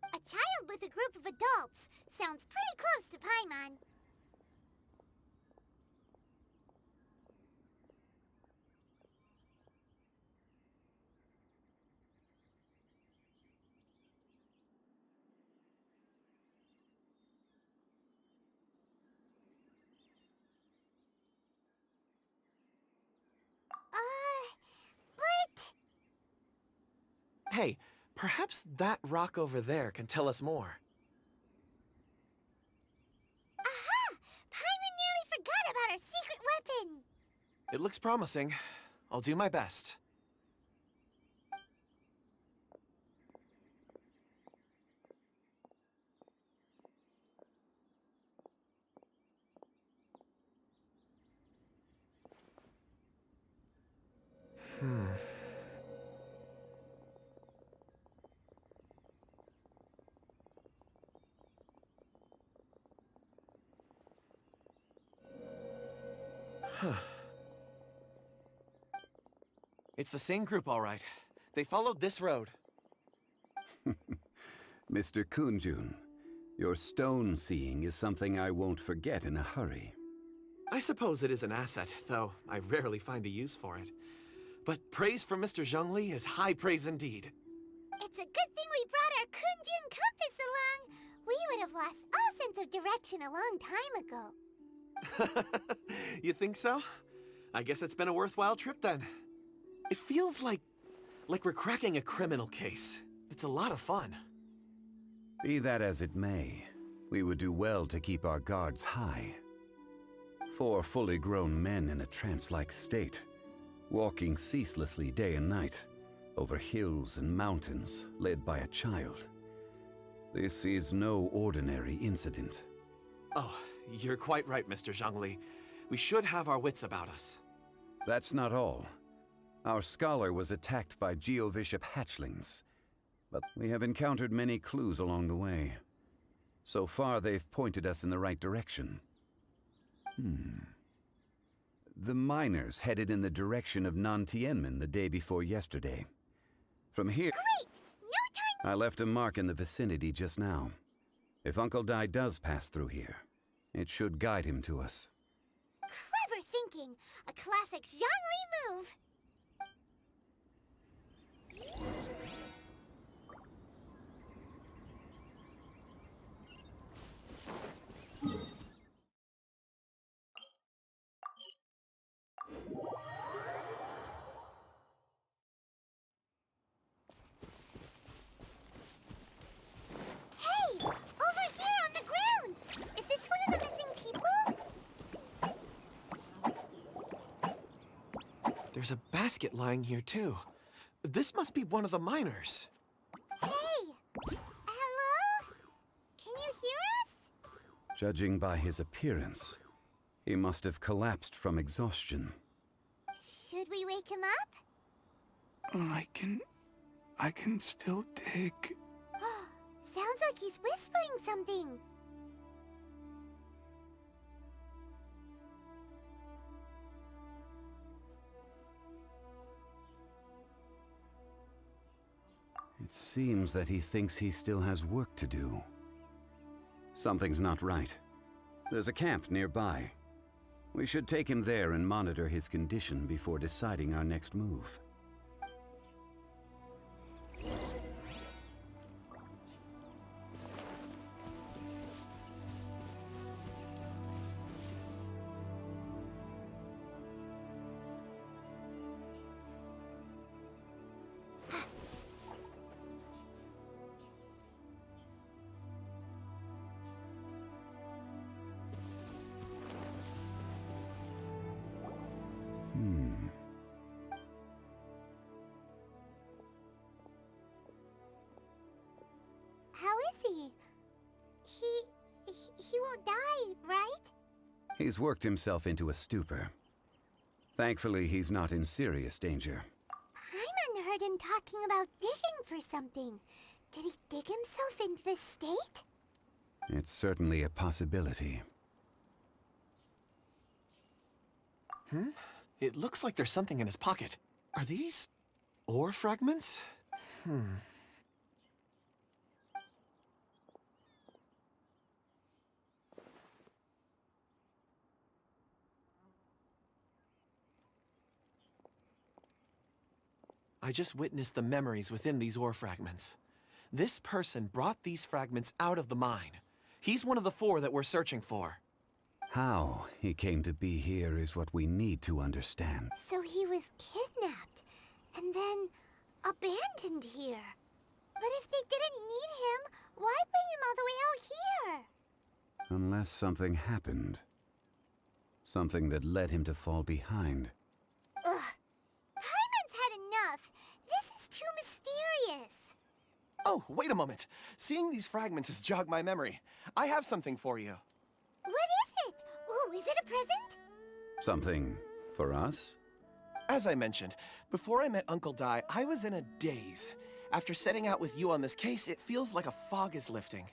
A child with a group of adults. Sounds pretty close to Paimon. But... Hey, perhaps that rock over there can tell us more. Aha! Paimon nearly forgot about our secret weapon! It looks promising. I'll do my best. Huh. It's the same group, all right. They followed this road. Mr. Kunjun, your stone seeing is something I won't forget in a hurry. I suppose it is an asset, though I rarely find a use for it. But praise from Mr. Zhongli is high praise indeed. It's a good thing we brought our Kunjun compass along. We would have lost all sense of direction a long time ago. You think so? I guess it's been a worthwhile trip then. It feels like we're cracking a criminal case. It's a lot of fun. Be that as it may, we would do well to keep our guards high. 4 fully grown men in a trance-like state, walking ceaselessly day and night, over hills and mountains, led by a child. This is no ordinary incident. Oh, you're quite right, Mr. Zhongli. We should have our wits about us. That's not all. Our scholar was attacked by Geovishap hatchlings, but we have encountered many clues along the way. So far, they've pointed us in the right direction. The miners headed in the direction of Nantianmen the day before yesterday. From here... Great! No time... I left a mark in the vicinity just now. If Uncle Dai does pass through here, it should guide him to us. Clever thinking. A classic Zhongli move. There's a basket lying here, too. This must be one of the miners. Hey! Hello? Can you hear us? Judging by his appearance, he must have collapsed from exhaustion. Should we wake him up? I can still dig. Sounds like he's whispering something. It seems that he thinks he still has work to do. Something's not right. There's a camp nearby. We should take him there and monitor his condition before deciding our next move. How is he? He won't die, right? He's worked himself into a stupor. Thankfully, he's not in serious danger. Paimon heard him talking about digging for something. Did he dig himself into this state? It's certainly a possibility. It looks like there's something in his pocket. Are these ore fragments? I just witnessed the memories within these ore fragments. This person brought these fragments out of the mine. He's one of the 4 that we're searching for. How he came to be here is what we need to understand. So he was kidnapped and then abandoned here. But if they didn't need him, why bring him all the way out here? Unless something happened. Something that led him to fall behind. Ugh. Paimon's had enough. This is too mysterious. Oh, wait a moment. Seeing these fragments has jogged my memory. I have something for you. What is it? Ooh, is it a present? Something for us? As I mentioned, before I met Uncle Dai, I was in a daze. After setting out with you on this case, it feels like a fog is lifting.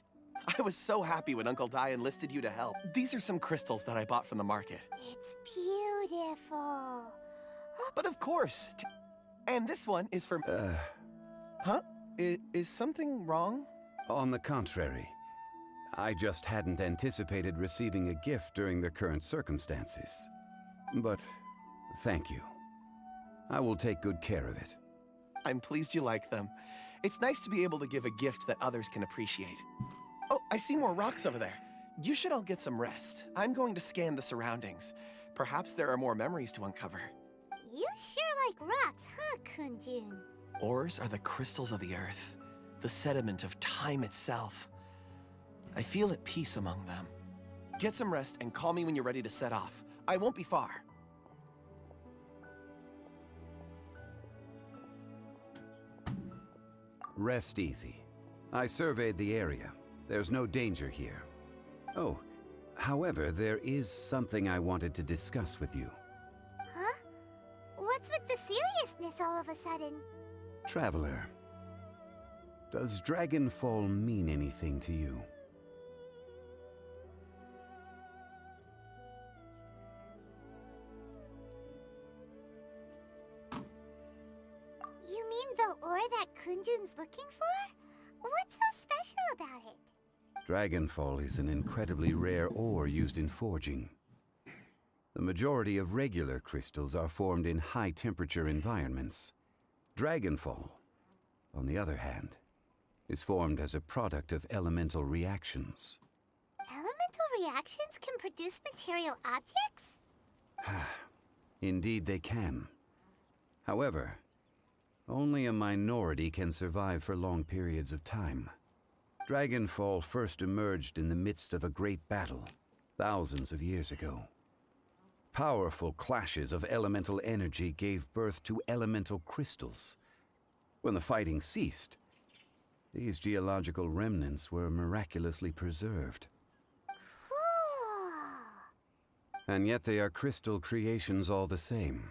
I was so happy when Uncle Dai enlisted you to help. These are some crystals that I bought from the market. It's beautiful. But of course. And this one is for... Huh? Is something wrong? On the contrary. I just hadn't anticipated receiving a gift during the current circumstances. But thank you. I will take good care of it. I'm pleased you like them. It's nice to be able to give a gift that others can appreciate. Oh, I see more rocks over there. You should all get some rest. I'm going to scan the surroundings. Perhaps there are more memories to uncover. You sure like rocks, huh, Kunjun? Ores are the crystals of the earth, the sediment of time itself. I feel at peace among them. Get some rest and call me when you're ready to set off. I won't be far. Rest easy. I surveyed the area. There's no danger here. Oh, however, there is something I wanted to discuss with you. Huh? What's with the seriousness all of a sudden? Traveler, does Dragonfall mean anything to you? You mean the ore that Kunjun's looking for? What's so special about it? Dragonfall is an incredibly rare ore used in forging. The majority of regular crystals are formed in high-temperature environments. Dragonfall, on the other hand, is formed as a product of elemental reactions. Elemental reactions can produce material objects? Indeed they can. However, only a minority can survive for long periods of time. Dragonfall first emerged in the midst of a great battle, thousands of years ago. Powerful clashes of elemental energy gave birth to elemental crystals. When the fighting ceased, these geological remnants were miraculously preserved. And yet they are crystal creations all the same.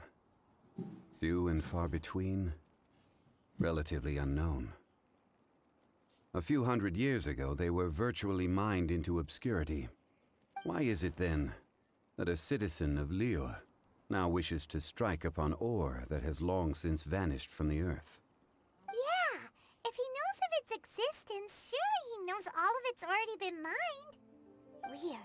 Few and far between, relatively unknown. A few hundred years ago, they were virtually mined into obscurity. Why is it then that a citizen of Liyue now wishes to strike upon ore that has long since vanished from the earth? Yeah, if he knows of its existence, surely he knows all of it's already been mined. Weird.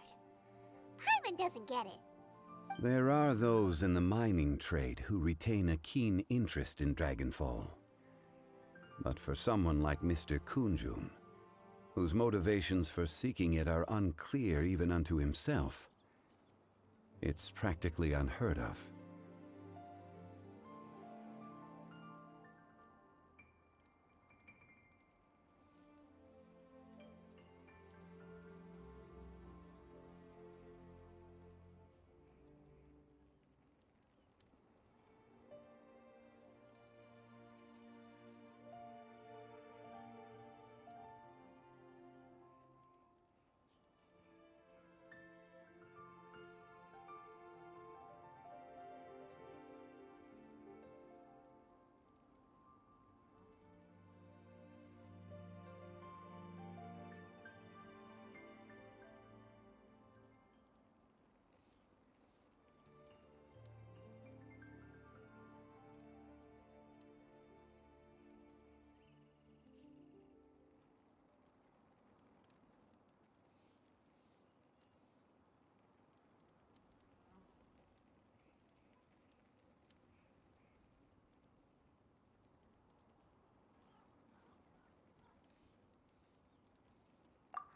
Paimon doesn't get it. There are those in the mining trade who retain a keen interest in Dragonfall. But for someone like Mr. Kunjun, whose motivations for seeking it are unclear even unto himself, it's practically unheard of.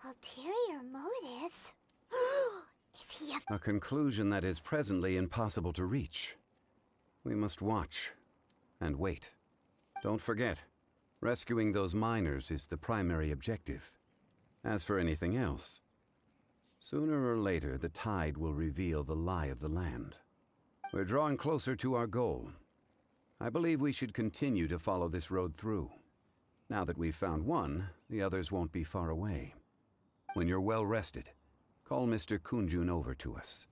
Ulterior motives? Is he a... A conclusion that is presently impossible to reach. We must watch and wait. Don't forget, rescuing those miners is the primary objective. As for anything else, sooner or later the tide will reveal the lie of the land. We're drawing closer to our goal. I believe we should continue to follow this road through. Now that we've found one, the others won't be far away. When you're well rested, call Mr. Kunjun over to us.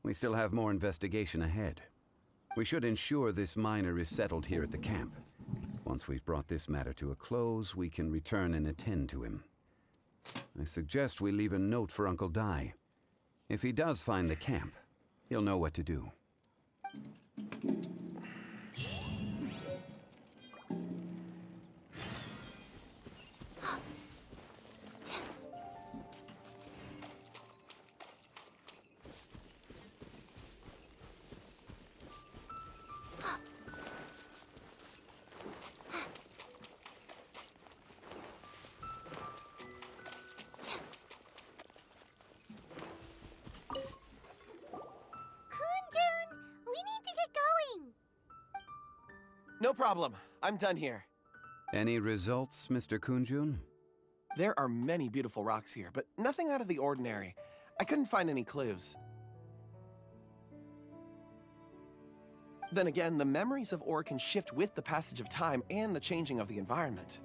We still have more investigation ahead. We should ensure this miner is settled here at the camp. Once we've brought this matter to a close, we can return and attend to him. I suggest we leave a note for Uncle Dai. If he does find the camp, he'll know what to do. No problem. I'm done here. Any results, Mr. Kunjun? There are many beautiful rocks here, but nothing out of the ordinary. I couldn't find any clues. Then again, the memories of ore can shift with the passage of time and the changing of the environment.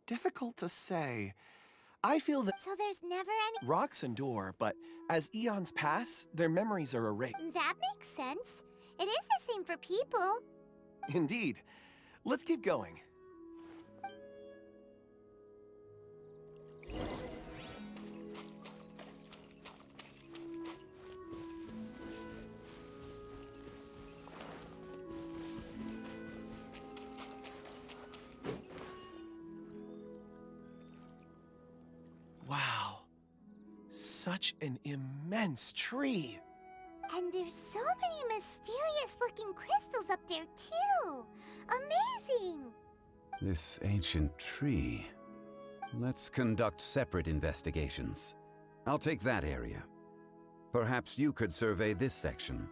Difficult to say. I feel that So there's never any... rocks endure, but as eons pass, their memories are erased. That makes sense. It is the same for people. Indeed. Let's keep going. Wow. Such an immense tree. And there's so many mysterious-looking crystals up there, too. Amazing! This ancient tree. Let's conduct separate investigations. I'll take that area. Perhaps you could survey this section.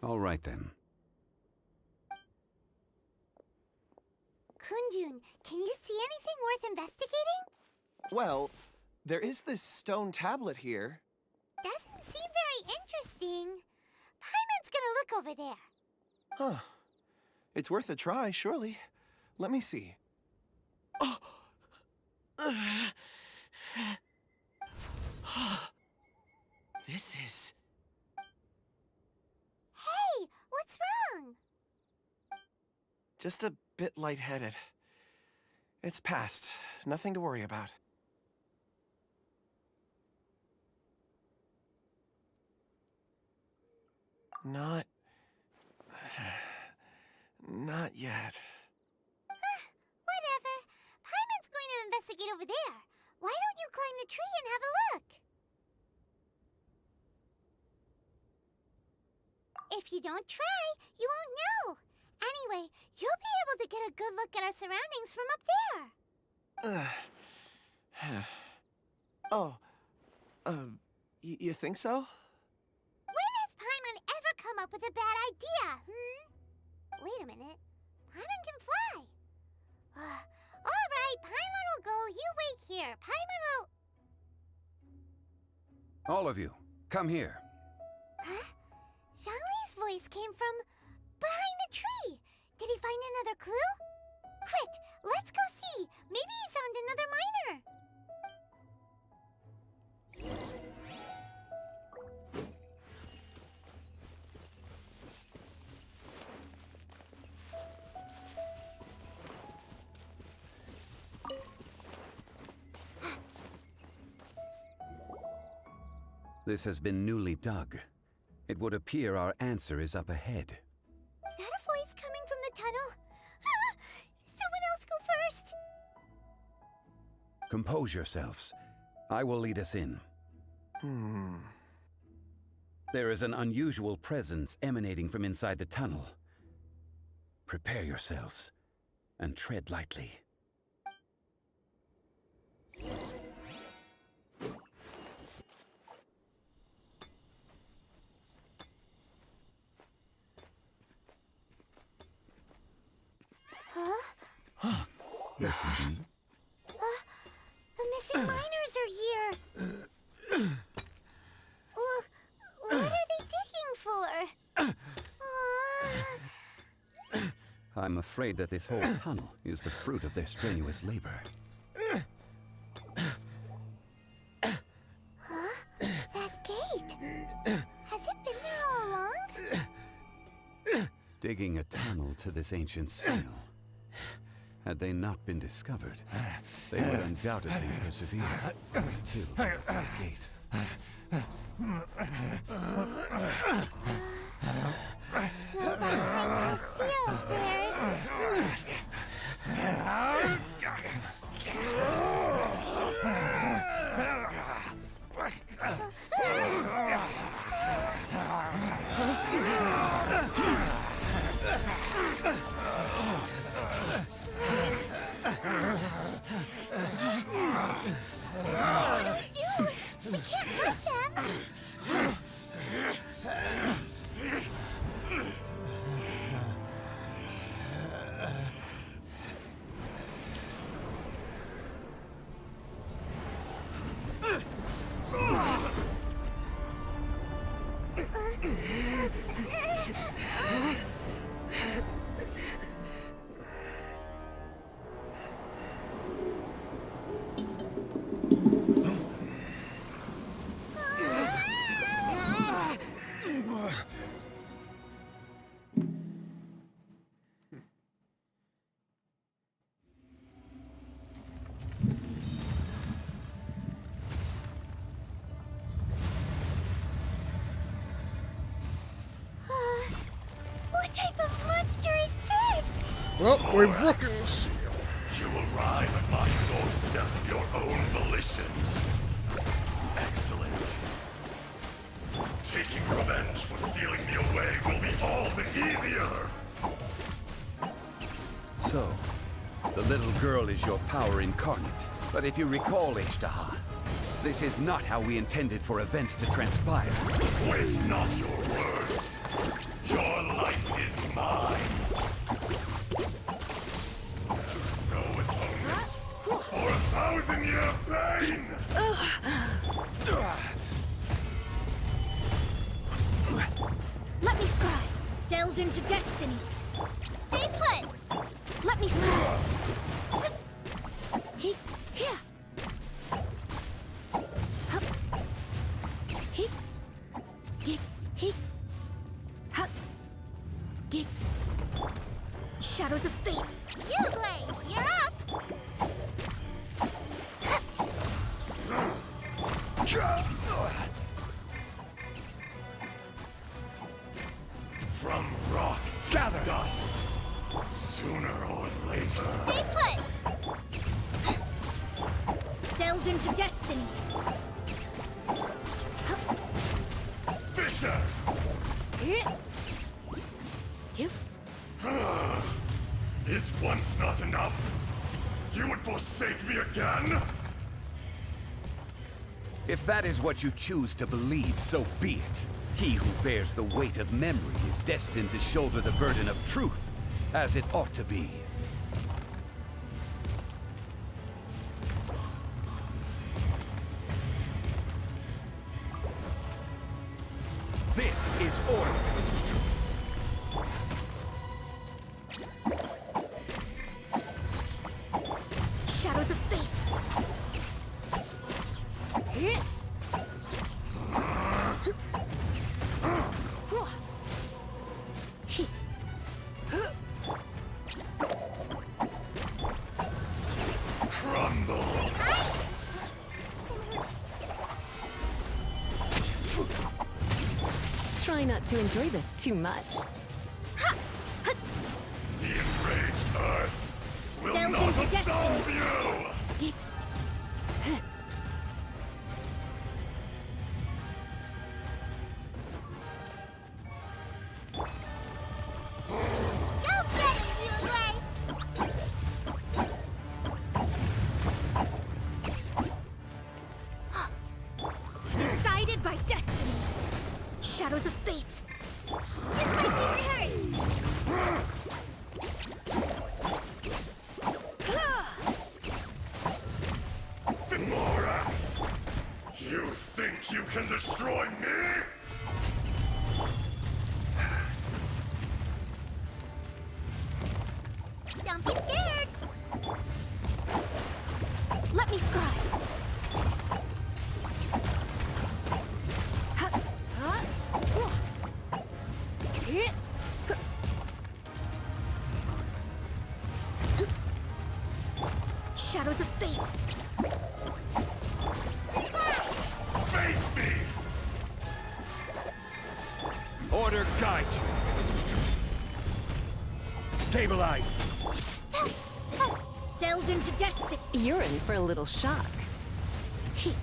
All right then. Kunjun, can you see anything worth investigating? Well, there is this stone tablet here. Doesn't seem very interesting. Paimon's gonna look over there. Huh. It's worth a try, surely. Let me see. Oh! This is... Hey, what's wrong? just a bit lightheaded. It's past. Nothing to worry about. Not yet. Whatever. Paimon's going to investigate over there. Why don't you climb the tree and have a look? If you don't try, you won't know. Anyway, you'll be able to get a good look at our surroundings from up there. You think so? When has Paimon ever come up with a bad idea, Wait a minute. Paimon can fly. All right, Paimon will go. You wait here. Paimon will... All of you, come here. Huh? Zhongli's voice came from behind the tree. Did he find another clue? Quick, let's go see. Maybe he found another miner. This has been newly dug. It would appear our answer is up ahead. Is that a voice coming from the tunnel? Someone else go first. Compose yourselves. I will lead us in. There is an unusual presence emanating from inside the tunnel. Prepare yourselves and tread lightly. Listen. The missing miners are here. What are they digging for? I'm afraid that this whole tunnel is the fruit of their strenuous labor. That gate. Has it been there all along? Digging a tunnel to this ancient seal. Had they not been discovered, they would undoubtedly persevere until the gate. So behind the seal, there's... What do we do? We can't hurt them. What type of monster is this? Well, we're Brookings. You arrive at my doorstep of your own volition. Excellent. Taking revenge for sealing me away will be all the easier. So, the little girl is your power incarnate. But if you recall, Azhdaha, this is not how we intended for events to transpire. Waste not your words. Your life is mine. No atonement for 1,000-year pain. Let me scry. Delve into destiny. Stay put. Let me scry. He, here. Hup. He, dig, he. Hup. Dig. Shadows of fate. You, Blade. You're up. From rock to dust. Sooner or later. Stay put. Delve into destiny. Hup. Fisher! Here. You. Is once not enough? You would forsake me again? If that is what you choose to believe, so be it. He who bears the weight of memory is destined to shoulder the burden of truth, as it ought to be. This is order. Shadows of fate. Here. He. Crumble. Try not to enjoy this too much. The enraged earth will Delve not into absolve destiny. you! Dig. Go get him, you Decided by destiny. Shadows of fate. Just like we rehearsed. Morax! You think you can destroy me? Don't be scared. Let me scry. Shadows of fate. Face me! Order guide you. Stabilize. Delve into destiny. You're in for a little shock. He.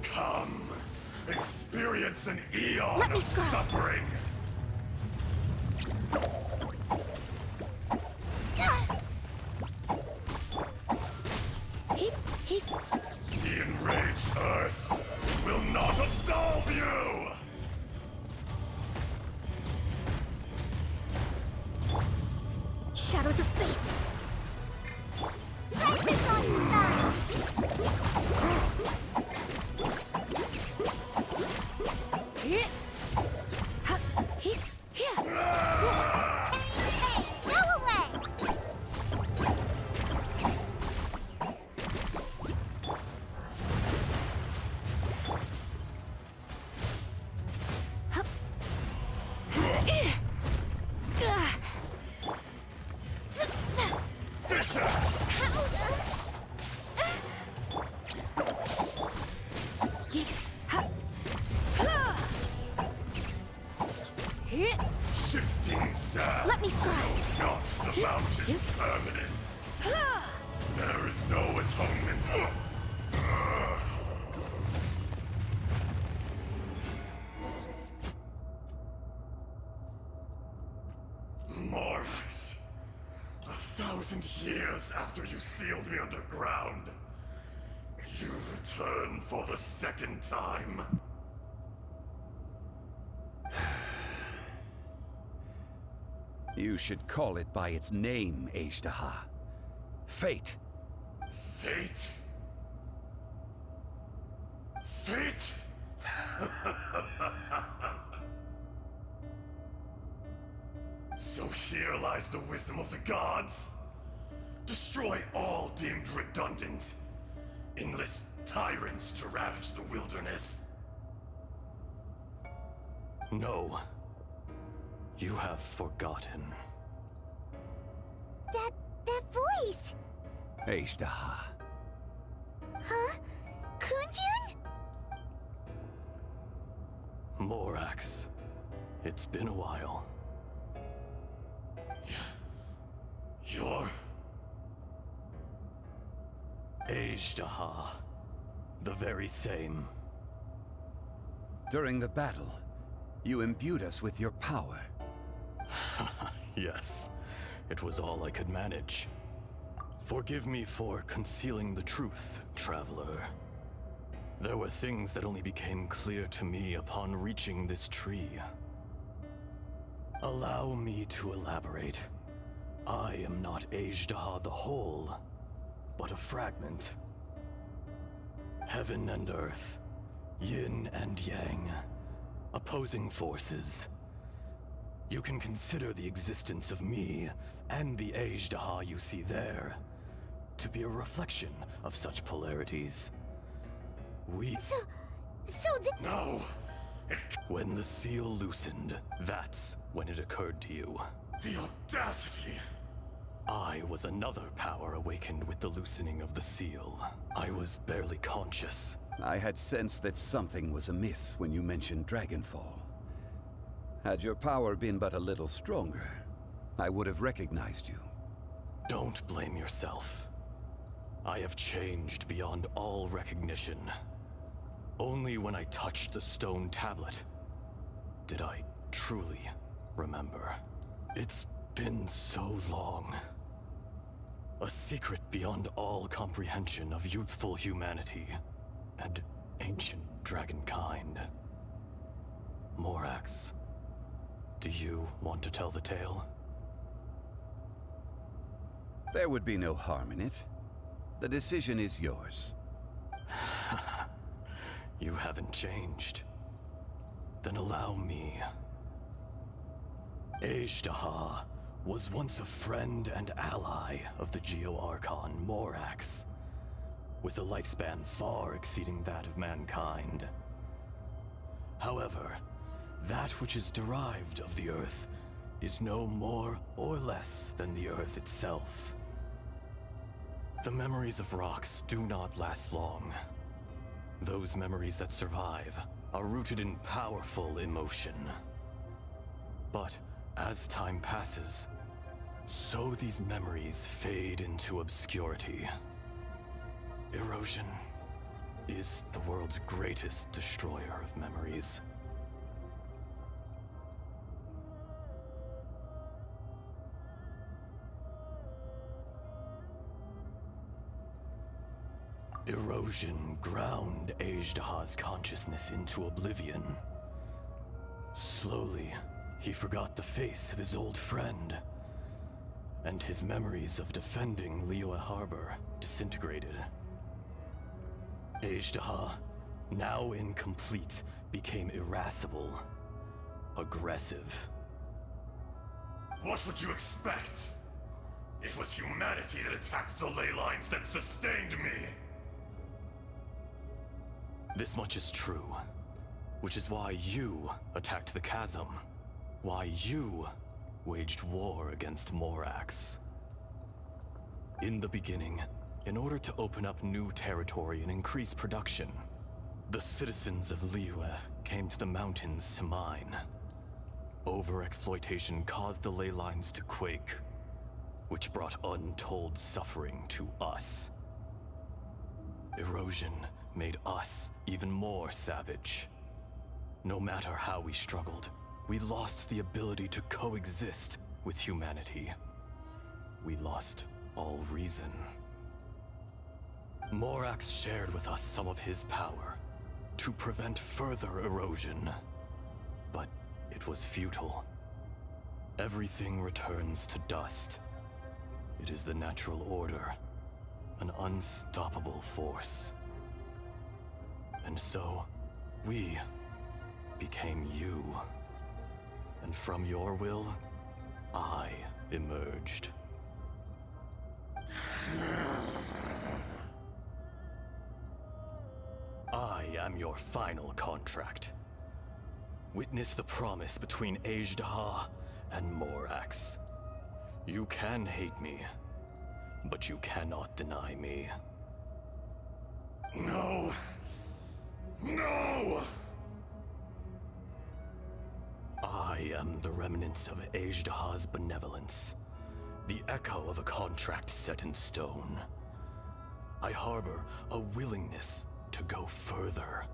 Come. Experience an eon Let me of scry. suffering. He. The enraged earth will not absolve you! Shadows of fate. Practice on your side. Here. Ha. Here. Hey, go away. 1,000 years after you sealed me underground, you return for the second time. You should call it by its name, Azhdaha. Fate. Fate? Fate? So here lies the wisdom of the gods. Destroy all deemed redundant. Enlist tyrants to ravage the wilderness. No. You have forgotten. That voice! Azhdaha. Huh? Kunjun? Morax. It's been a while. You're... Azhdaha. The very same. During the battle, you imbued us with your power. Yes, it was all I could manage. Forgive me for concealing the truth, traveler. There were things that only became clear to me upon reaching this tree. Allow me to elaborate. I am not Azhdaha the whole, but a fragment. Heaven and earth, yin and yang, opposing forces. You can consider the existence of me and the Azhdaha you see there to be a reflection of such polarities. No! When the seal loosened, that's when it occurred to you. The audacity! I was another power awakened with the loosening of the seal. I was barely conscious. I had sensed that something was amiss when you mentioned Dragonfall. Had your power been but a little stronger, I would have recognized you. Don't blame yourself. I have changed beyond all recognition. Only when I touched the stone tablet did I truly remember. It's been so long. A secret beyond all comprehension of youthful humanity and ancient dragonkind. Morax, do you want to tell the tale? There would be no harm in it. The decision is yours. You haven't changed. Then allow me. Azhdaha was once a friend and ally of the Geo-Archon Morax, with a lifespan far exceeding that of mankind. However, that which is derived of the Earth is no more or less than the Earth itself. The memories of rocks do not last long. Those memories that survive are rooted in powerful emotion. But as time passes, so these memories fade into obscurity. Erosion is the world's greatest destroyer of memories. Erosion ground Azhdaha's consciousness into oblivion. Slowly, he forgot the face of his old friend, and his memories of defending Liyue Harbor disintegrated. Azhdaha, now incomplete, became irascible, aggressive. What would you expect? It was humanity that attacked the ley lines that sustained me. This much is true, which is why you attacked the chasm, why you waged war against Morax. In the beginning, in order to open up new territory and increase production, the citizens of Liyue came to the mountains to mine. Overexploitation caused the ley lines to quake, which brought untold suffering to us. Erosion made us even more savage. No matter how we struggled, we lost the ability to coexist with humanity. we lost all reason. Morax shared with us some of his power to prevent further erosion, but it was futile. Everything returns to dust. It is the natural order, an unstoppable force. And so, we became you. And from your will, I emerged. I am your final contract. Witness the promise between Azhdaha and Morax. You can hate me, but you cannot deny me. No! No! I am the remnants of Azhdaha's benevolence, the echo of a contract set in stone. I harbor a willingness to go further,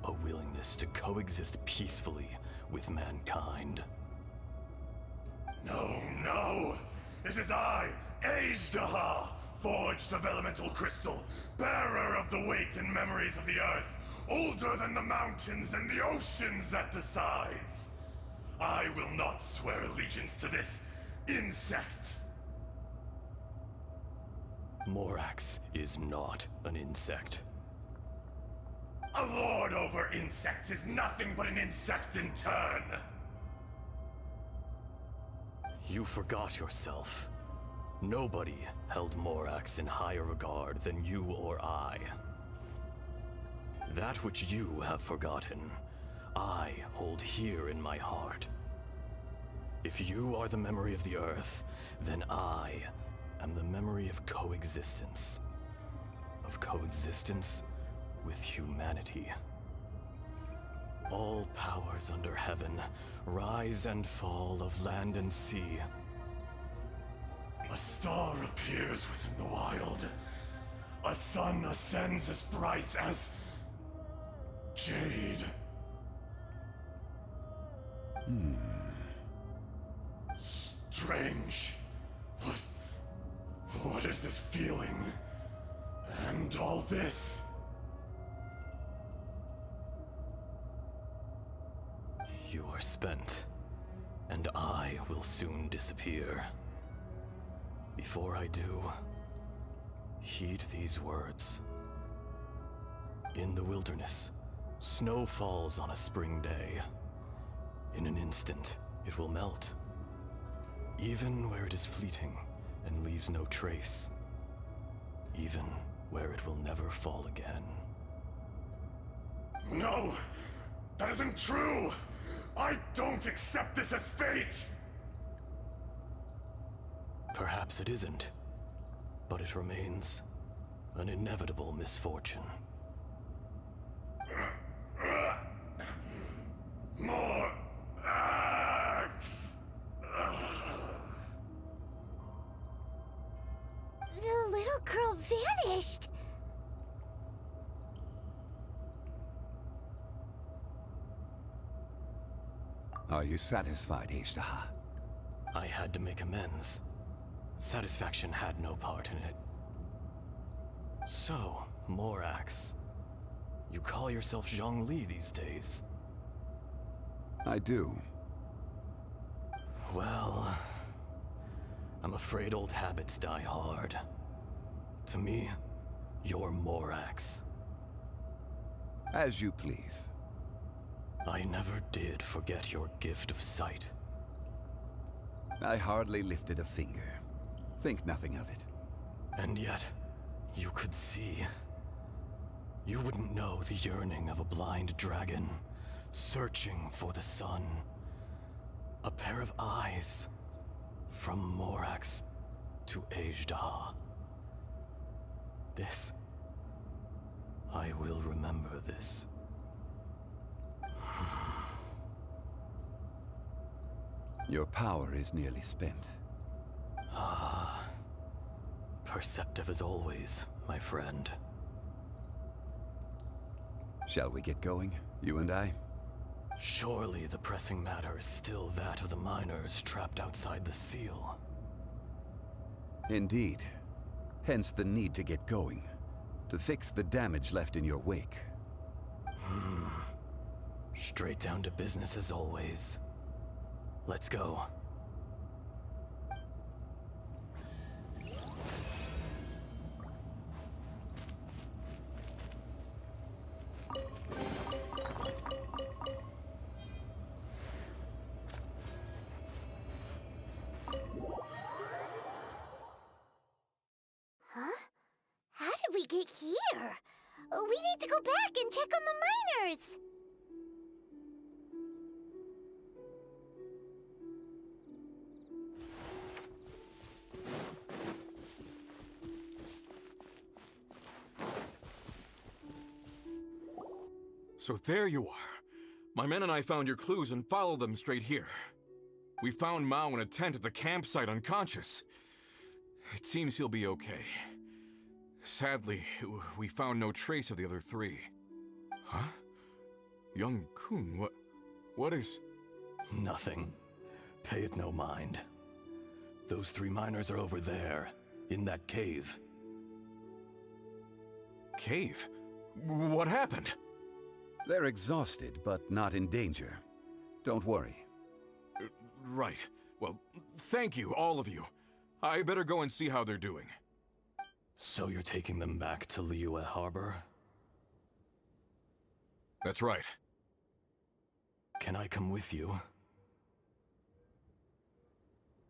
a willingness to coexist peacefully with mankind. No, no! It is I, Azhdaha, forged of elemental crystal, bearer of the weight and memories of the earth, older than the mountains and the oceans that decides. I will not swear allegiance to this insect. Morax is not an insect. A lord over insects is nothing but an insect in turn. You forgot yourself. Nobody held Morax in higher regard than you or I. That which you have forgotten, I hold here in my heart. If you are the memory of the Earth, then I am the memory of coexistence. Of coexistence with humanity. All powers under heaven, rise and fall of land and sea. A star appears within the wild. A sun ascends as bright as jade. Strange. What is this feeling? And all this? You are spent, and I will soon disappear. Before I do, heed these words. In the wilderness, snow falls on a spring day. In an instant, it will melt. Even where it is fleeting and leaves no trace. Even where it will never fall again. No! That isn't true! I don't accept this as fate! Perhaps it isn't, but it remains an inevitable misfortune. More axe! The little girl vanished! Are you satisfied, Azhdaha? I had to make amends. Satisfaction had no part in it. So, Morax, you call yourself Zhongli these days? I do. Well, I'm afraid old habits die hard. To me, you're Morax. As you please. I never did forget your gift of sight. I hardly lifted a finger. Think nothing of it. And yet, you could see. You wouldn't know the yearning of a blind dragon, searching for the sun. A pair of eyes, from Morax to Azhdaha. This, I will remember this. Your power is nearly spent. Ah, perceptive as always, my friend. Shall we get going, you and I? Surely the pressing matter is still that of the miners trapped outside the seal. Indeed. Hence the need to get going, to fix the damage left in your wake. Straight down to business as always. Let's go. Huh? How did we get here? We need to go back and check on the miners! So there you are. My men and I found your clues and followed them straight here. We found Mao in a tent at the campsite unconscious. It seems he'll be okay. Sadly, we found no trace of the other three. Huh? Young Kun, what is... Nothing. Pay it no mind. Those 3 miners are over there, in that cave. Cave? What happened? They're exhausted, but not in danger. Don't worry. Right. Well, thank you, all of you. I better go and see how they're doing. So you're taking them back to Liyue Harbor? That's right. Can I come with you?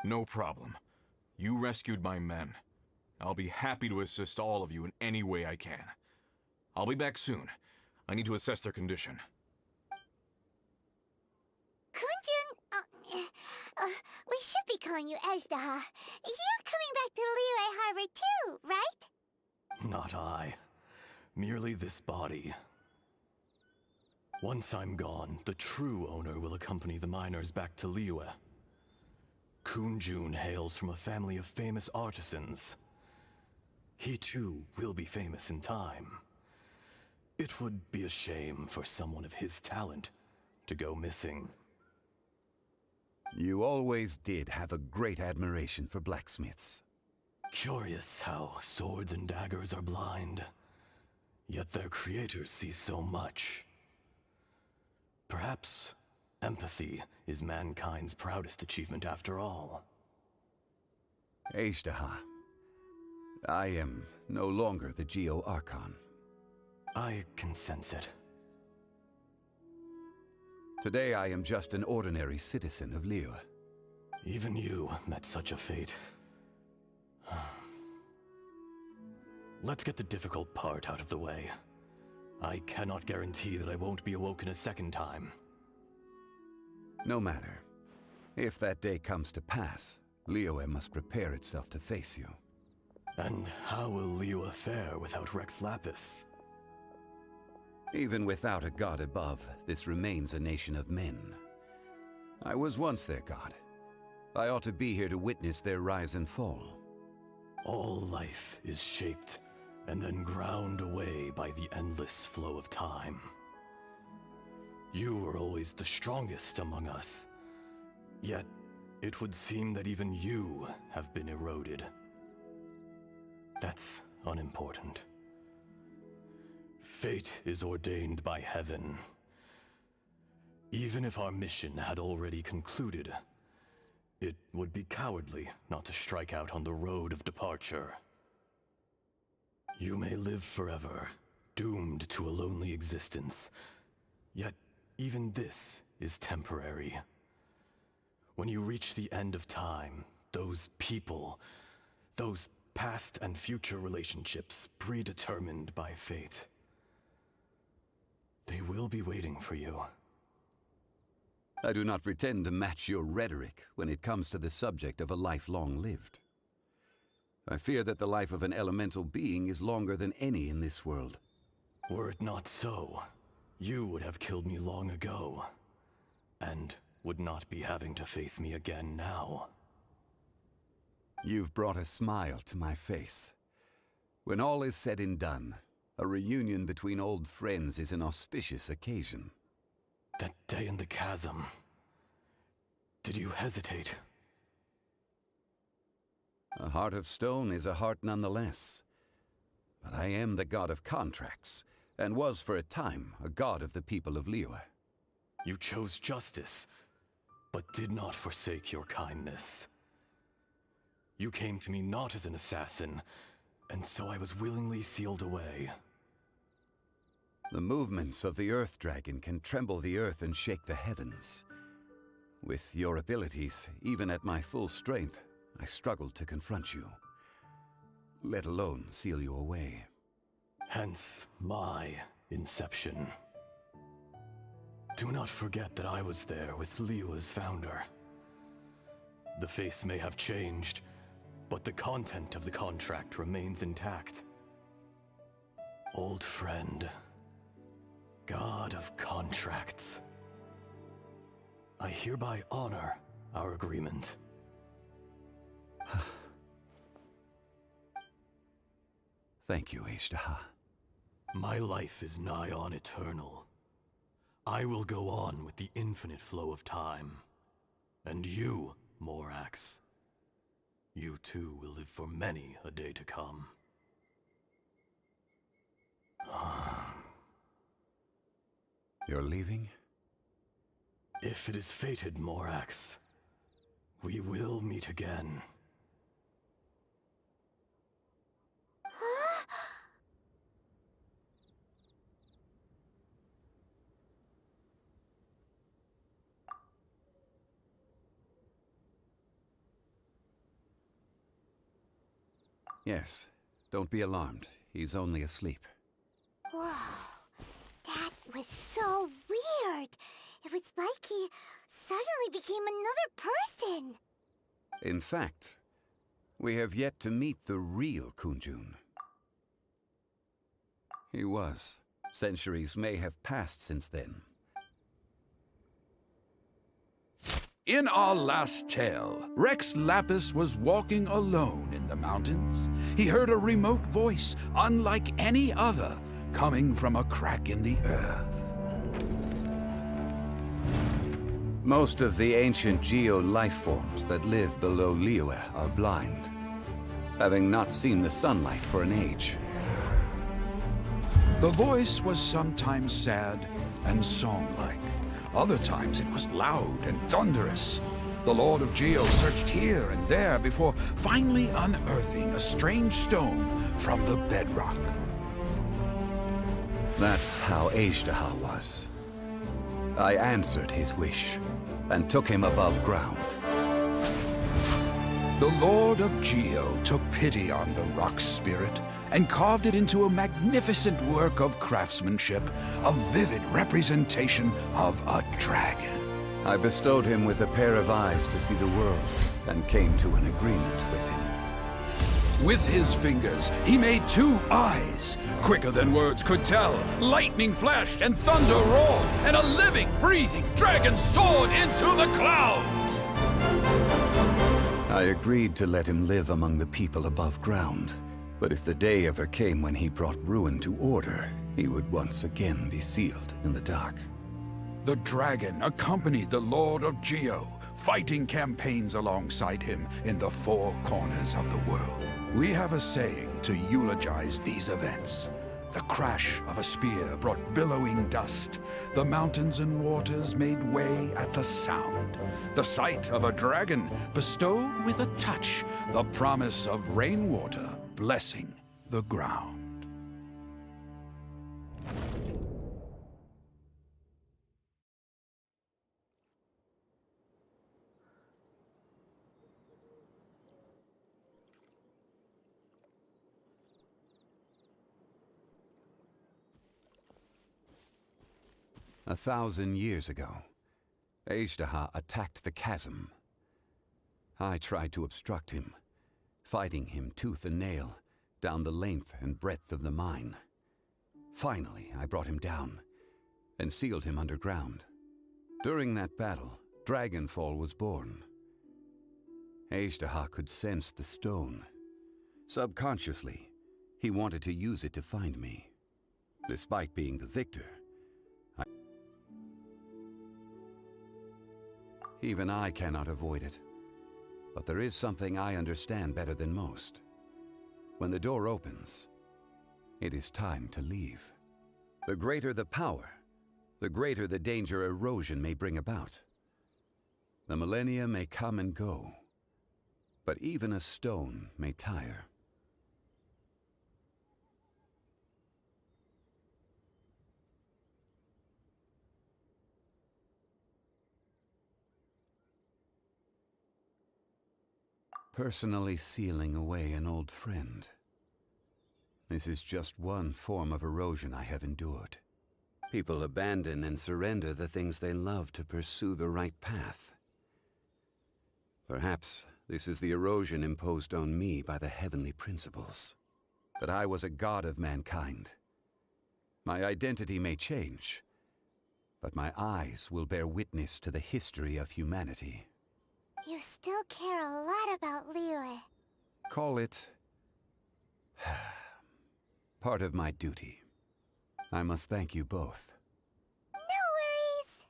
No problem. You rescued my men. I'll be happy to assist all of you in any way I can. I'll be back soon. I need to assess their condition. Kunjun, we should be calling you Azhdaha. You're coming back to Liyue Harbor too, right? Not I. Merely this body. Once I'm gone, the true owner will accompany the miners back to Liyue. Kunjun hails from a family of famous artisans. He too will be famous in time. It would be a shame for someone of his talent to go missing. You always did have a great admiration for blacksmiths. Curious how swords and daggers are blind, yet their creators see so much. Perhaps empathy is mankind's proudest achievement after all. Azhdaha, I am no longer the Geo-Archon. I can sense it. Today I am just an ordinary citizen of Liyue. Even you met such a fate. Let's get the difficult part out of the way. I cannot guarantee that I won't be awoken a second time. No matter. If that day comes to pass, Liyue must prepare itself to face you. And how will Liyue fare without Rex Lapis? Even without a god above, this remains a nation of men. I was once their god. I ought to be here to witness their rise and fall. All life is shaped and then ground away by the endless flow of time. You were always the strongest among us. Yet, it would seem that even you have been eroded. That's unimportant. Fate is ordained by heaven. Even if our mission had already concluded, it would be cowardly not to strike out on the road of departure. You may live forever, doomed to a lonely existence. Yet, even this is temporary. When you reach the end of time, those people, those past and future relationships predetermined by fate, they will be waiting for you. I do not pretend to match your rhetoric when it comes to the subject of a life long lived. I fear that the life of an elemental being is longer than any in this world. Were it not so, you would have killed me long ago, and would not be having to face me again now. You've brought a smile to my face. When all is said and done, a reunion between old friends is an auspicious occasion. That day in the chasm, did you hesitate? A heart of stone is a heart nonetheless. But I am the god of contracts, and was for a time a god of the people of Liyue. You chose justice, but did not forsake your kindness. You came to me not as an assassin, and so I was willingly sealed away. The movements of the Earth Dragon can tremble the earth and shake the heavens. With your abilities, even at my full strength, I struggled to confront you, let alone seal you away. Hence my inception. Do not forget that I was there with Liyue's founder. The face may have changed, but the content of the contract remains intact. Old friend, god of contracts, I hereby honor our agreement. Thank you, Azhdaha. My life is nigh on eternal. I will go on with the infinite flow of time. And you, Morax, you too will live for many a day to come. You're leaving? If it is fated, Morax, we will meet again. Yes. Don't be alarmed. He's only asleep. Whoa. That was so weird. It was like he suddenly became another person. In fact, we have yet to meet the real Kunjun. He was. Centuries may have passed since then. In our last tale, Rex Lapis was walking alone in the mountains. He heard a remote voice, unlike any other, coming from a crack in the earth. Most of the ancient geo-life forms that live below Liyue are blind, having not seen the sunlight for an age. The voice was sometimes sad and song-like. Other times it was loud and thunderous. The Lord of Geo searched here and there before finally unearthing a strange stone from the bedrock. That's how Azhdaha was. I answered his wish and took him above ground. The Lord of Geo took pity on the rock spirit and carved it into a magnificent work of craftsmanship, a vivid representation of a dragon. I bestowed him with a pair of eyes to see the world and came to an agreement with him. With his fingers, he made 2 eyes, quicker than words could tell. Lightning flashed and thunder roared, and a living, breathing dragon soared into the clouds. I agreed to let him live among the people above ground. But if the day ever came when he brought ruin to order, he would once again be sealed in the dark. The dragon accompanied the Lord of Geo, fighting campaigns alongside him in the 4 corners of the world. We have a saying to eulogize these events. The crash of a spear brought billowing dust. The mountains and waters made way at the sound. The sight of a dragon bestowed with a touch the promise of rainwater blessing the ground. A 1,000 years ago, Azhdaha attacked the chasm. I tried to obstruct him, fighting him tooth and nail down the length and breadth of the mine. Finally, I brought him down and sealed him underground. During that battle, Dragonfall was born. Azhdaha could sense the stone. Subconsciously, he wanted to use it to find me. Despite being the victor, even I cannot avoid it. But there is something I understand better than most. When the door opens, it is time to leave. The greater the power, the greater the danger erosion may bring about. The millennia may come and go, but even a stone may tire. Personally sealing away an old friend. This is just one form of erosion I have endured. People abandon and surrender the things they love to pursue the right path. Perhaps this is the erosion imposed on me by the heavenly principles. But I was a god of mankind. My identity may change, but my eyes will bear witness to the history of humanity. You still care a lot about Liyue. Call it part of my duty. I must thank you both. No worries!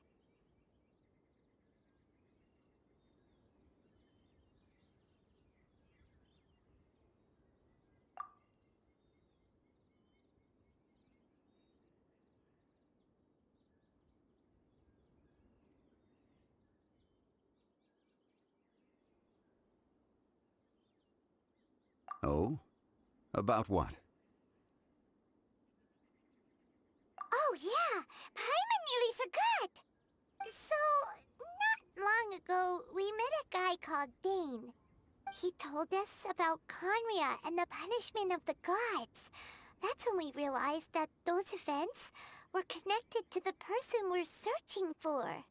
Oh? About what? Oh yeah, Paimon nearly forgot! So, not long ago, we met a guy called Dane. He told us about Conria and the punishment of the gods. That's when we realized that those events were connected to the person we're searching for.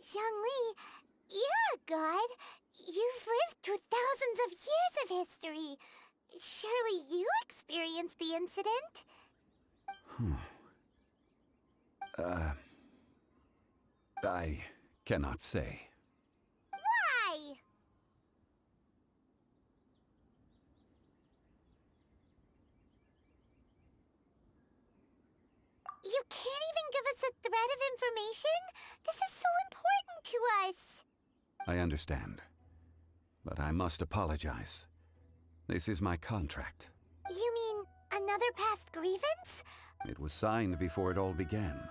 Zhongli, you're a god. You've lived through thousands of years of history. Surely you experienced the incident? I cannot say. Why? You can't even give us a thread of information? This is so important to us. I understand. But I must apologize. This is my contract. You mean another past grievance? It was signed before it all began.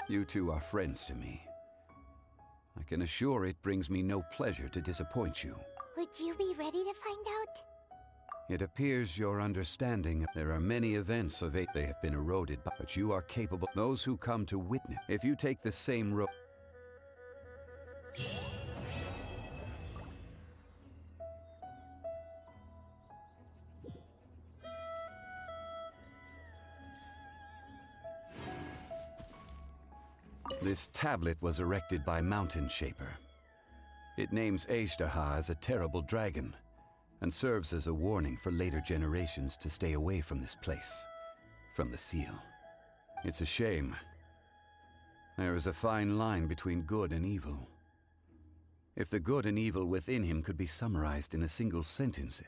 You two are friends to me. I can assure it brings me no pleasure to disappoint you. Would you be ready to find out? It appears your understanding. There are many events of it they have been eroded, but you are capable. Those who come to witness. If you take the same road. This tablet was erected by Mountain Shaper. It names Azhdaha as a terrible dragon, and serves as a warning for later generations to stay away from this place, from the seal. It's a shame. There is a fine line between good and evil. If the good and evil within him could be summarized in a single sentence...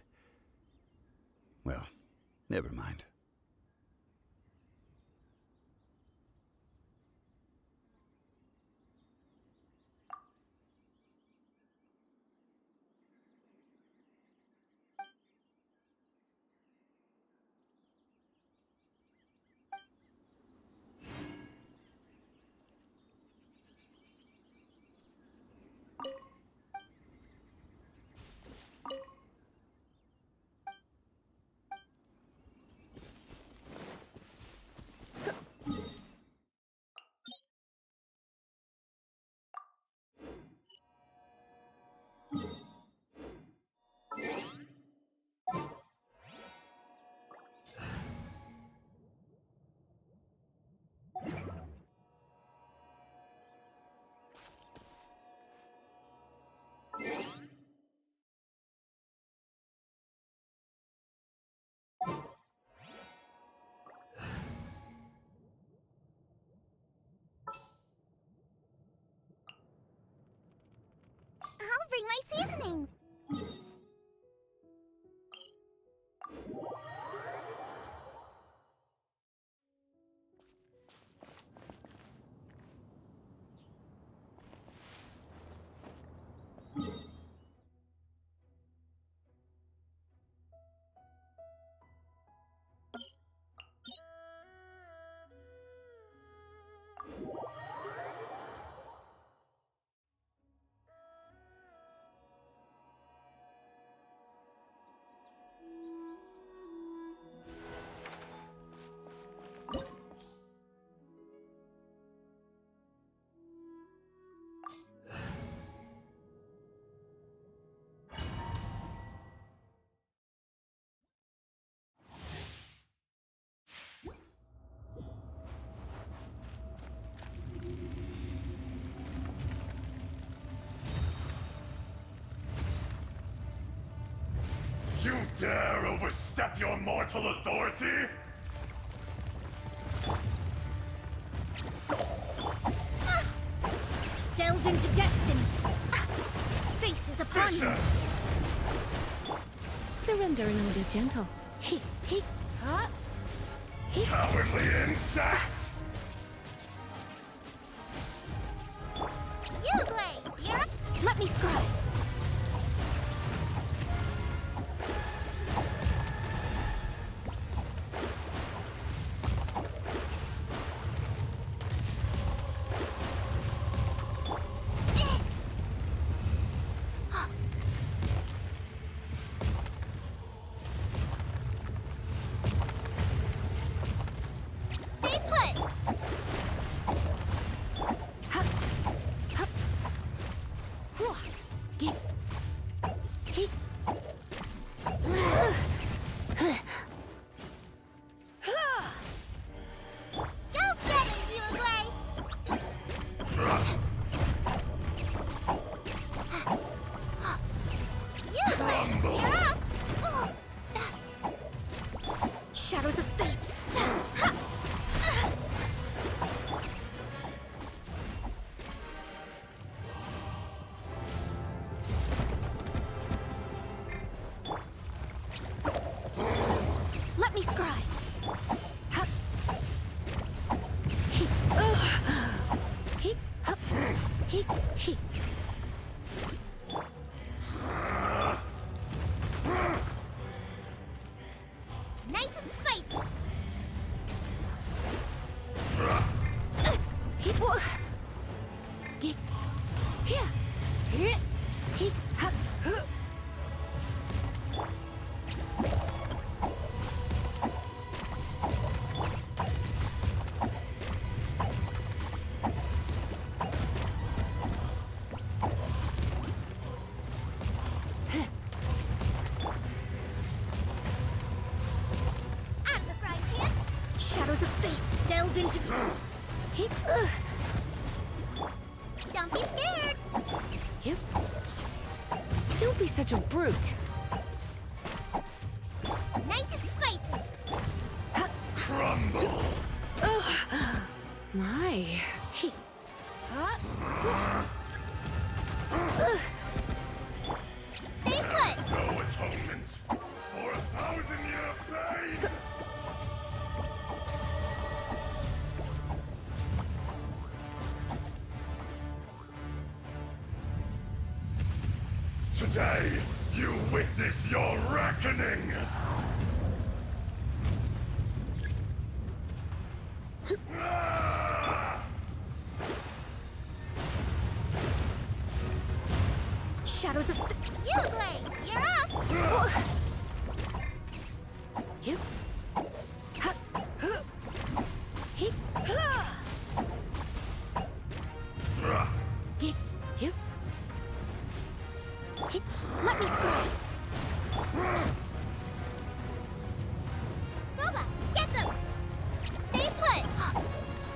Well, never mind. I'll bring my seasoning. You dare overstep your mortal authority? Delves into destiny. Fate is upon you. Surrendering will be gentle. Cowardly insects! Uglay, you're up. Let me scribe. Stay put. Go get it, Uglay. Uglay, you're up. Shadows of fate. Let me scry. Nice and spicy. Out of the frying pan. Shadows of fate delve into. Don't be scared. Don't be such a brute. Nice and spicy. Crumble! My. Stay put. No atonement for 1,000-year pain! Today, you witness your reckoning! Shadows of. Uglay, you're up. Let me scry. Boba, get them. Stay put.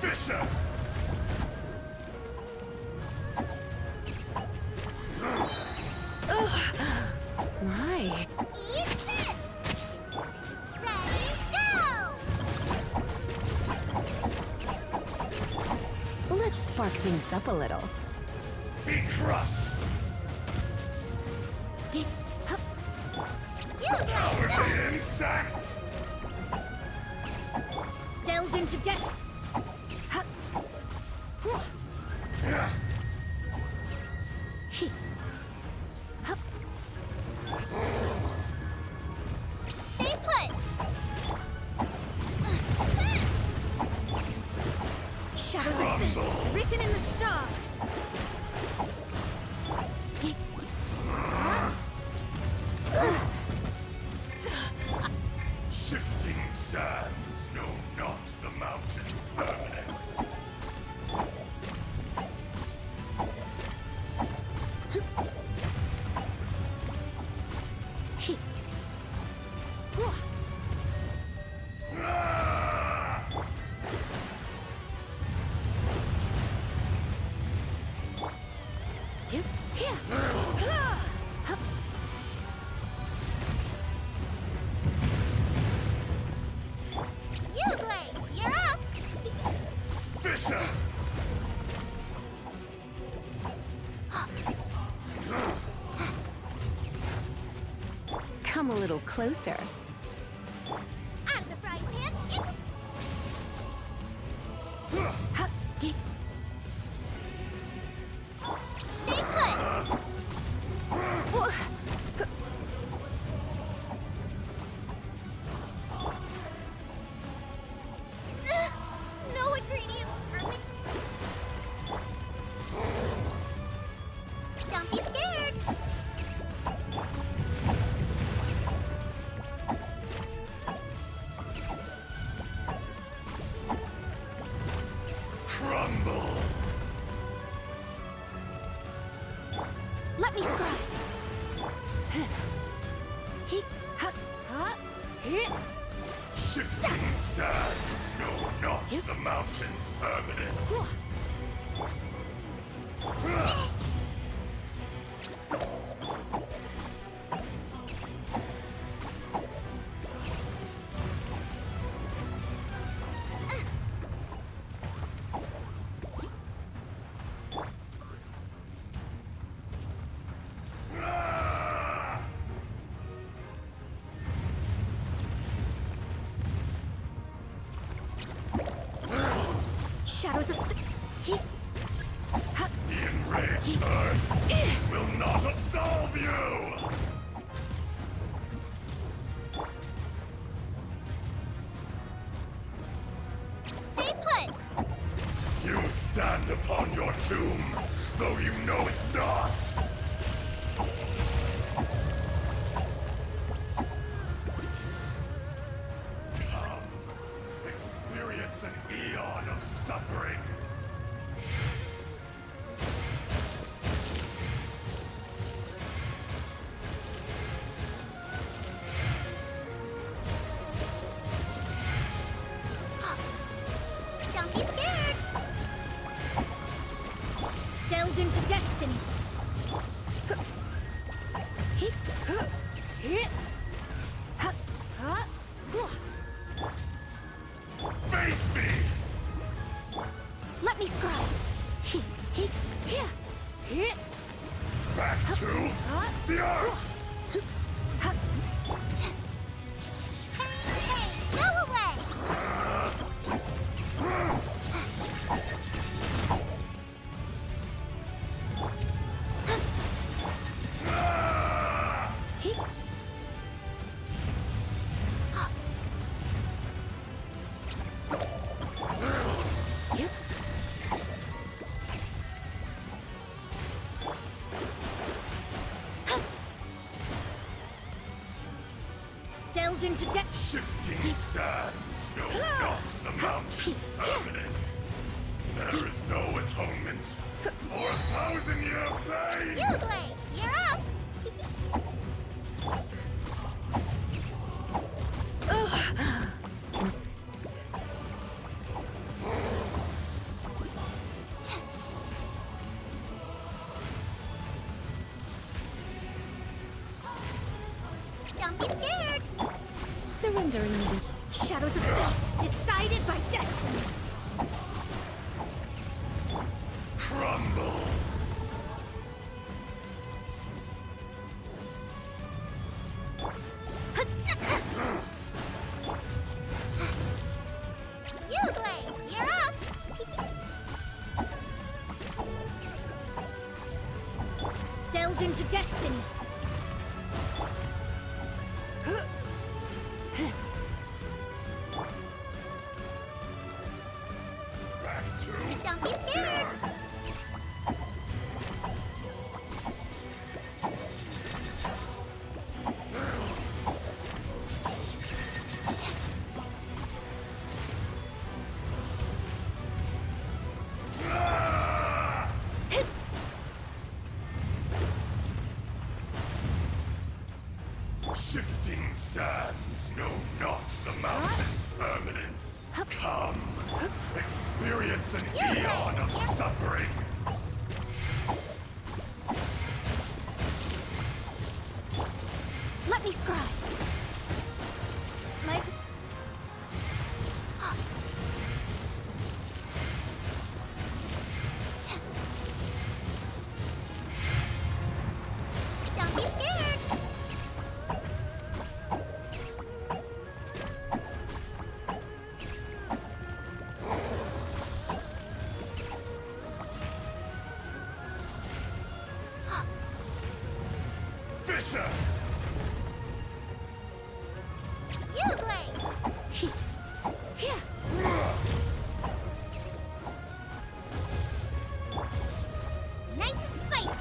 Fisher! My. Eat this. Ready, go. Let's spark things up a little. Be crushed! Uglay, Cowardly insects! Delve into destiny. stay put. Shadows of fate written in the stars. Shifting sands know not the mountain's permanence. closer. Out of the frying pan, it's... Ha, di- Stay put! Wha- No ingredients for me. Don't be scared. Crumble! Let me scry. He, ha, Huh? Shifting sands know not the mountain's permanence. shadows of he, ha, The enraged earth will not absolve you! Stay put. You stand upon your tomb, though you know it not! Come, experience an eon of suffering. Don't be scared. delves into destiny. He, he, ha, Huh? Face me! Let me scry. he, Here. Here. Back to the earth! ha, Hey, go away. he, yep, Delves into Shifting sands know not the mountain's permanence. There is no atonement for 1,000-year pain! You, Blade, you're up. Don't be scared. surrendering me. shadows of fate, decided by destiny. Crumble! You, Blade, you're up. Delves into destiny. Back to Don't be the scared. earth! Shifting sands know not the mountain's permanence. Come, experience an eon of suffering. Let me scry. My Don't be scared. You blade! Nice and spicy!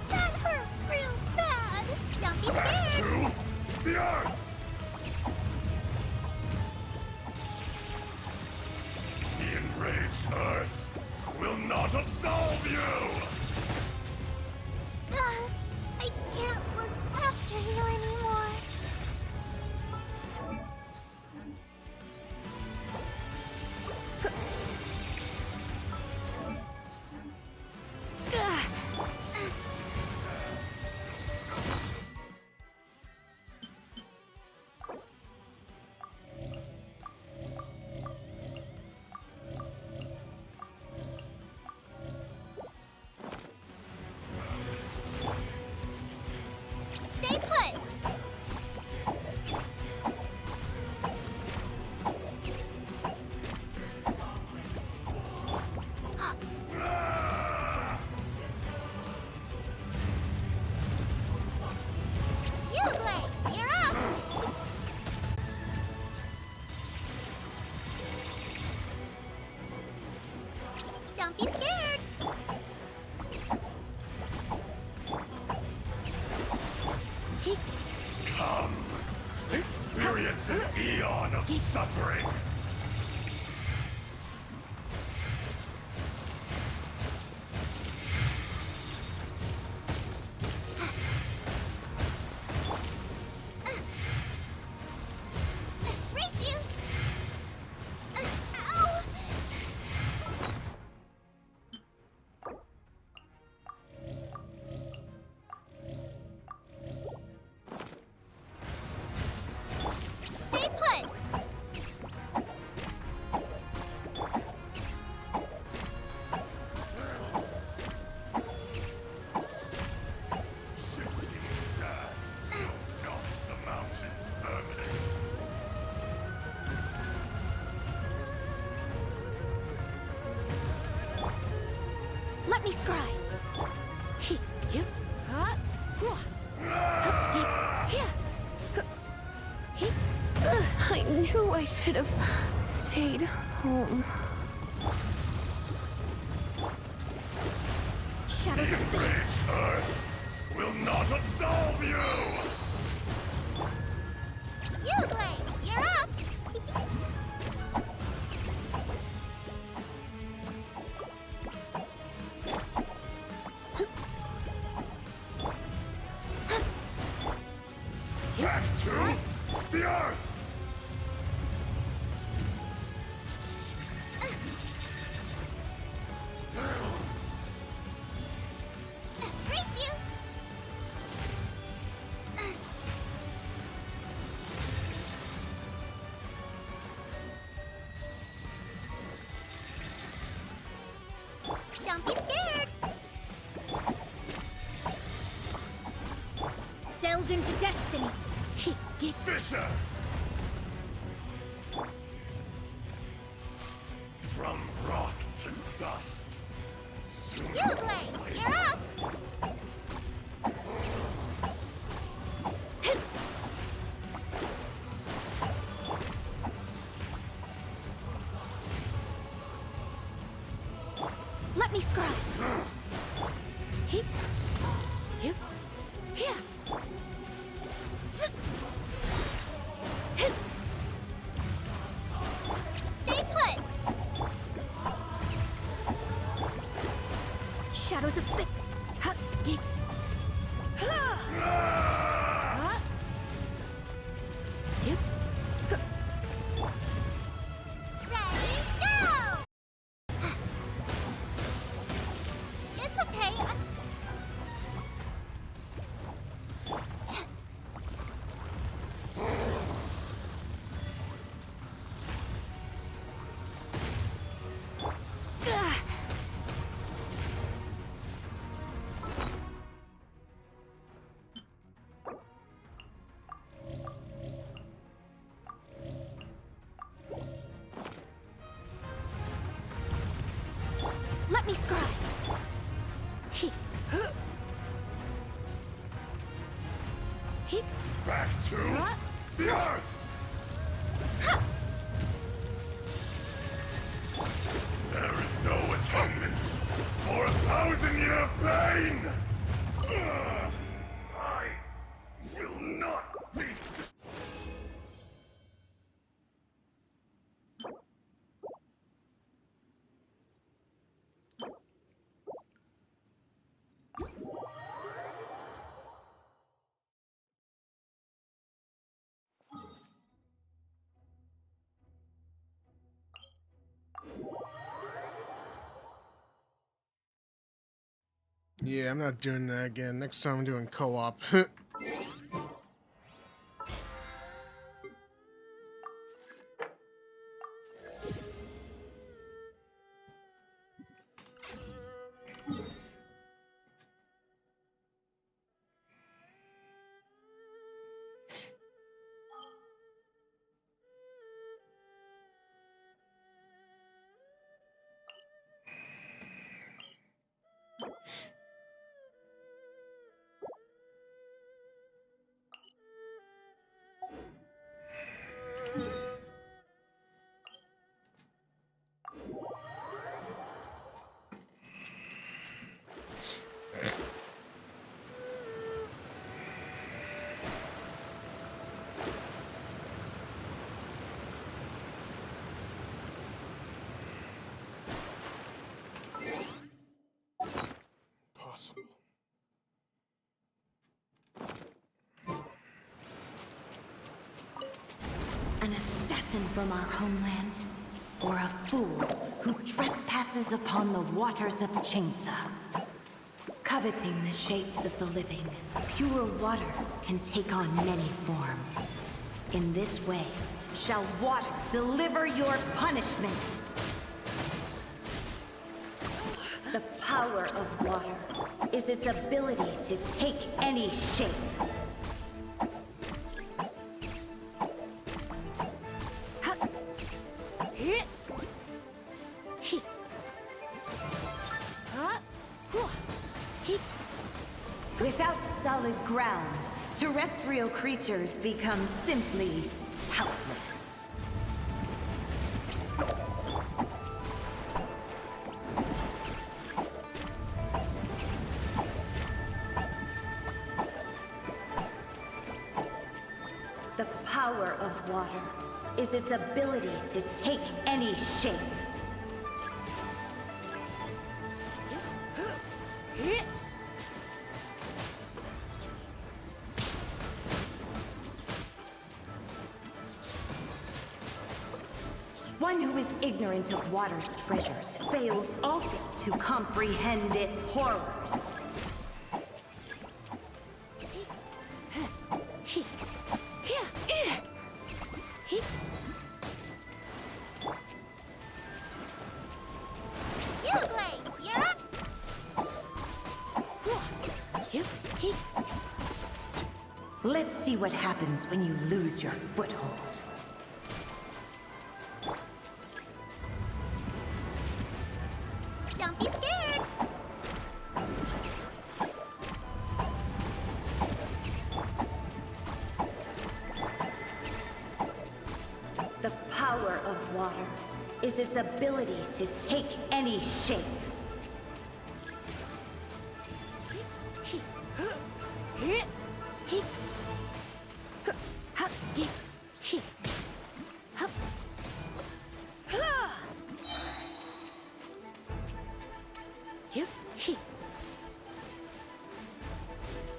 That hurt real bad! Don't be Back scared! to the earth! The enraged earth will not absolve you! I can't look after you anymore. Stay put! You blade! You're up! Don't be scared! Come, experience an eon of suffering. Race you! Ow! Stay put! Shifting sands will not the mountain's permanence. Let me scry. I knew I should have stayed home. Shadows The of fate. enraged earth will not absolve you! You blade! You're up! Back to the earth! Race you! Don't be scared! Delve into destiny. Fisher! From rock to dust. You blade! You're up! Let me scry. Stay put! Shadows of fate. Ready, go! It's okay. back to the Earth! There is no atonement for 1,000-year pain! I will not be Yeah, I'm not doing that again. Next time I'm doing co-op. Possible. An assassin from our homeland, or a fool who trespasses upon the waters of Chainsa. Coveting the shapes of the living, pure water can take on many forms. In this way, shall water deliver your punishment. The power of water is its ability to take any shape. Without solid ground, terrestrial creatures become simply helpless. The power of water is its ability to take any shape. One who is ignorant of water's treasures fails also to comprehend its horrors. Let's see what happens when you lose your foothold. Don't be scared! The power of water is its ability to take any shape.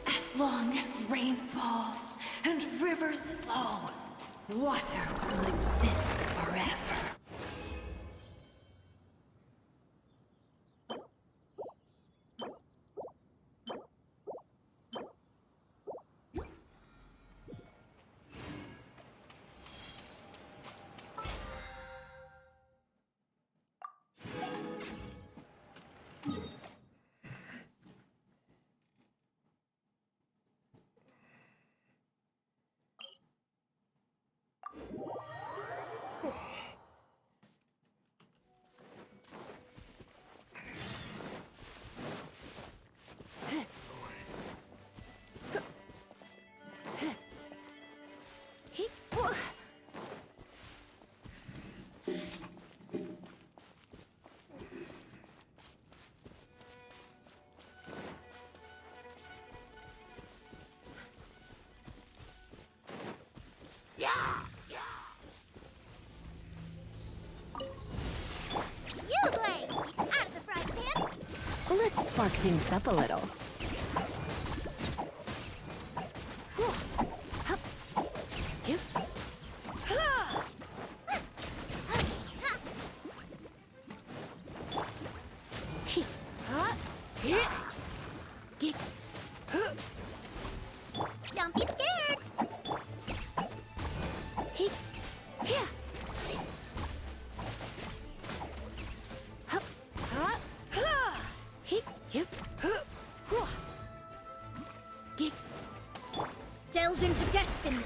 As long as rain falls and rivers flow, water will exist forever. spark things up a little. Don't be scared. Delve into destiny.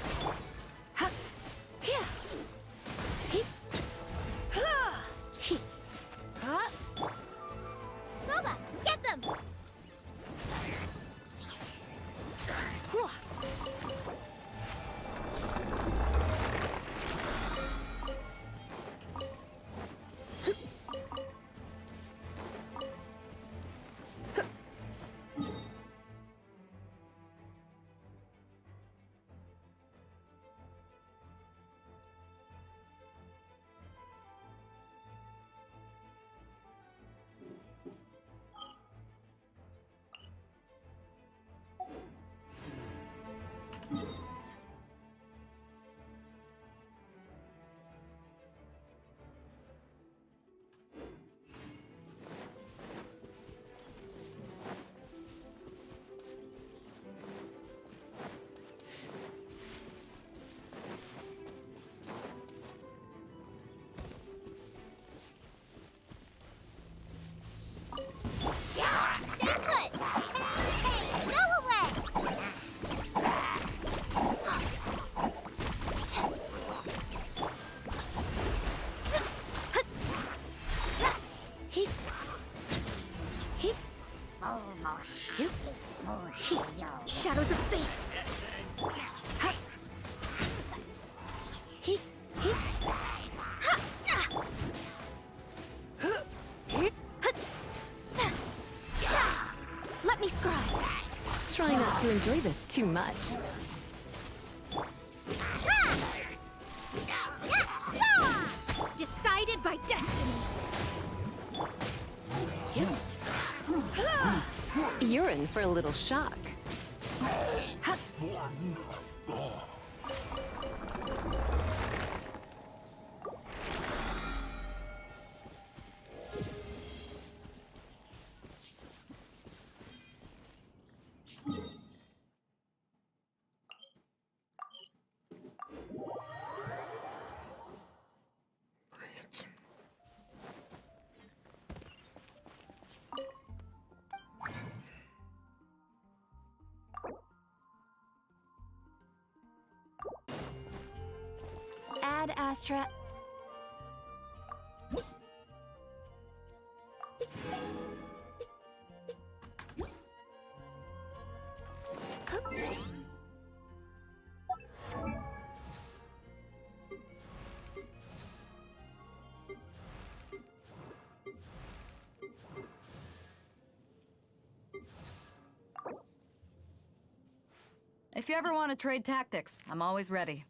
Boba, get them. Stay put. Hey, go away. Shadows of fate. Let me scribe. Try not to enjoy this too much. Decided by destiny. You're in for a little shock. Great. Add Astra. If you ever want to trade tactics, I'm always ready.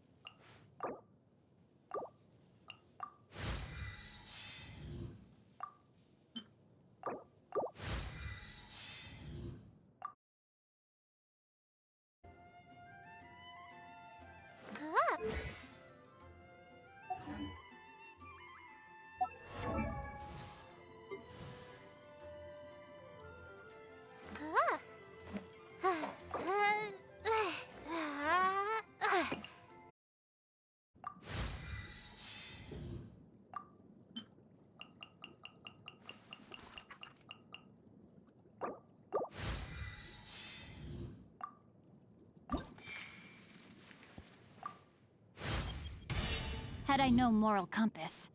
Had I no moral compass.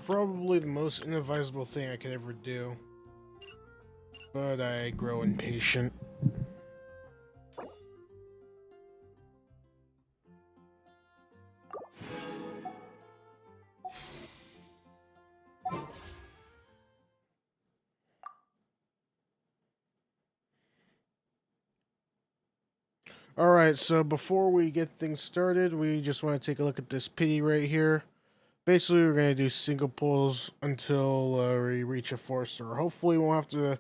probably the most inadvisable thing I could ever do. But I grow impatient. Alright, so before we get things started, we just want to take a look at this pity right here. Basically, we're going to do single pulls until we reach a 4-star. Hopefully, we won't have to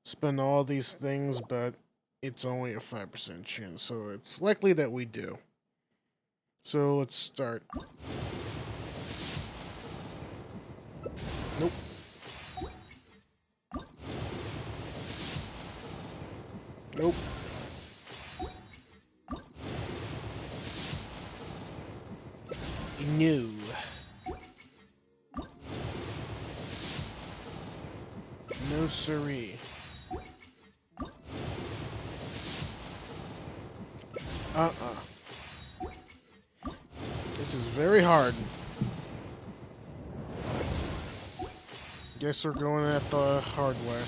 spend all these things, but it's only a 5% chance, so it's likely that we do. So, let's start. Nope. Nope. No. No siree. This is very hard. Guess we're going at the hard way.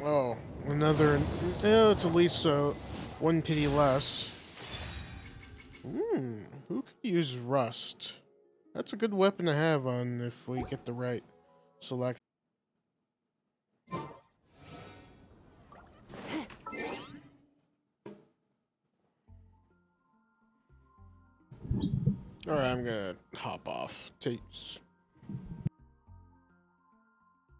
Oh, another. It's at least one pity less. Who could use rust? That's a good weapon to have on if we get the right selection. Alright, I'm gonna hop off. Tapes.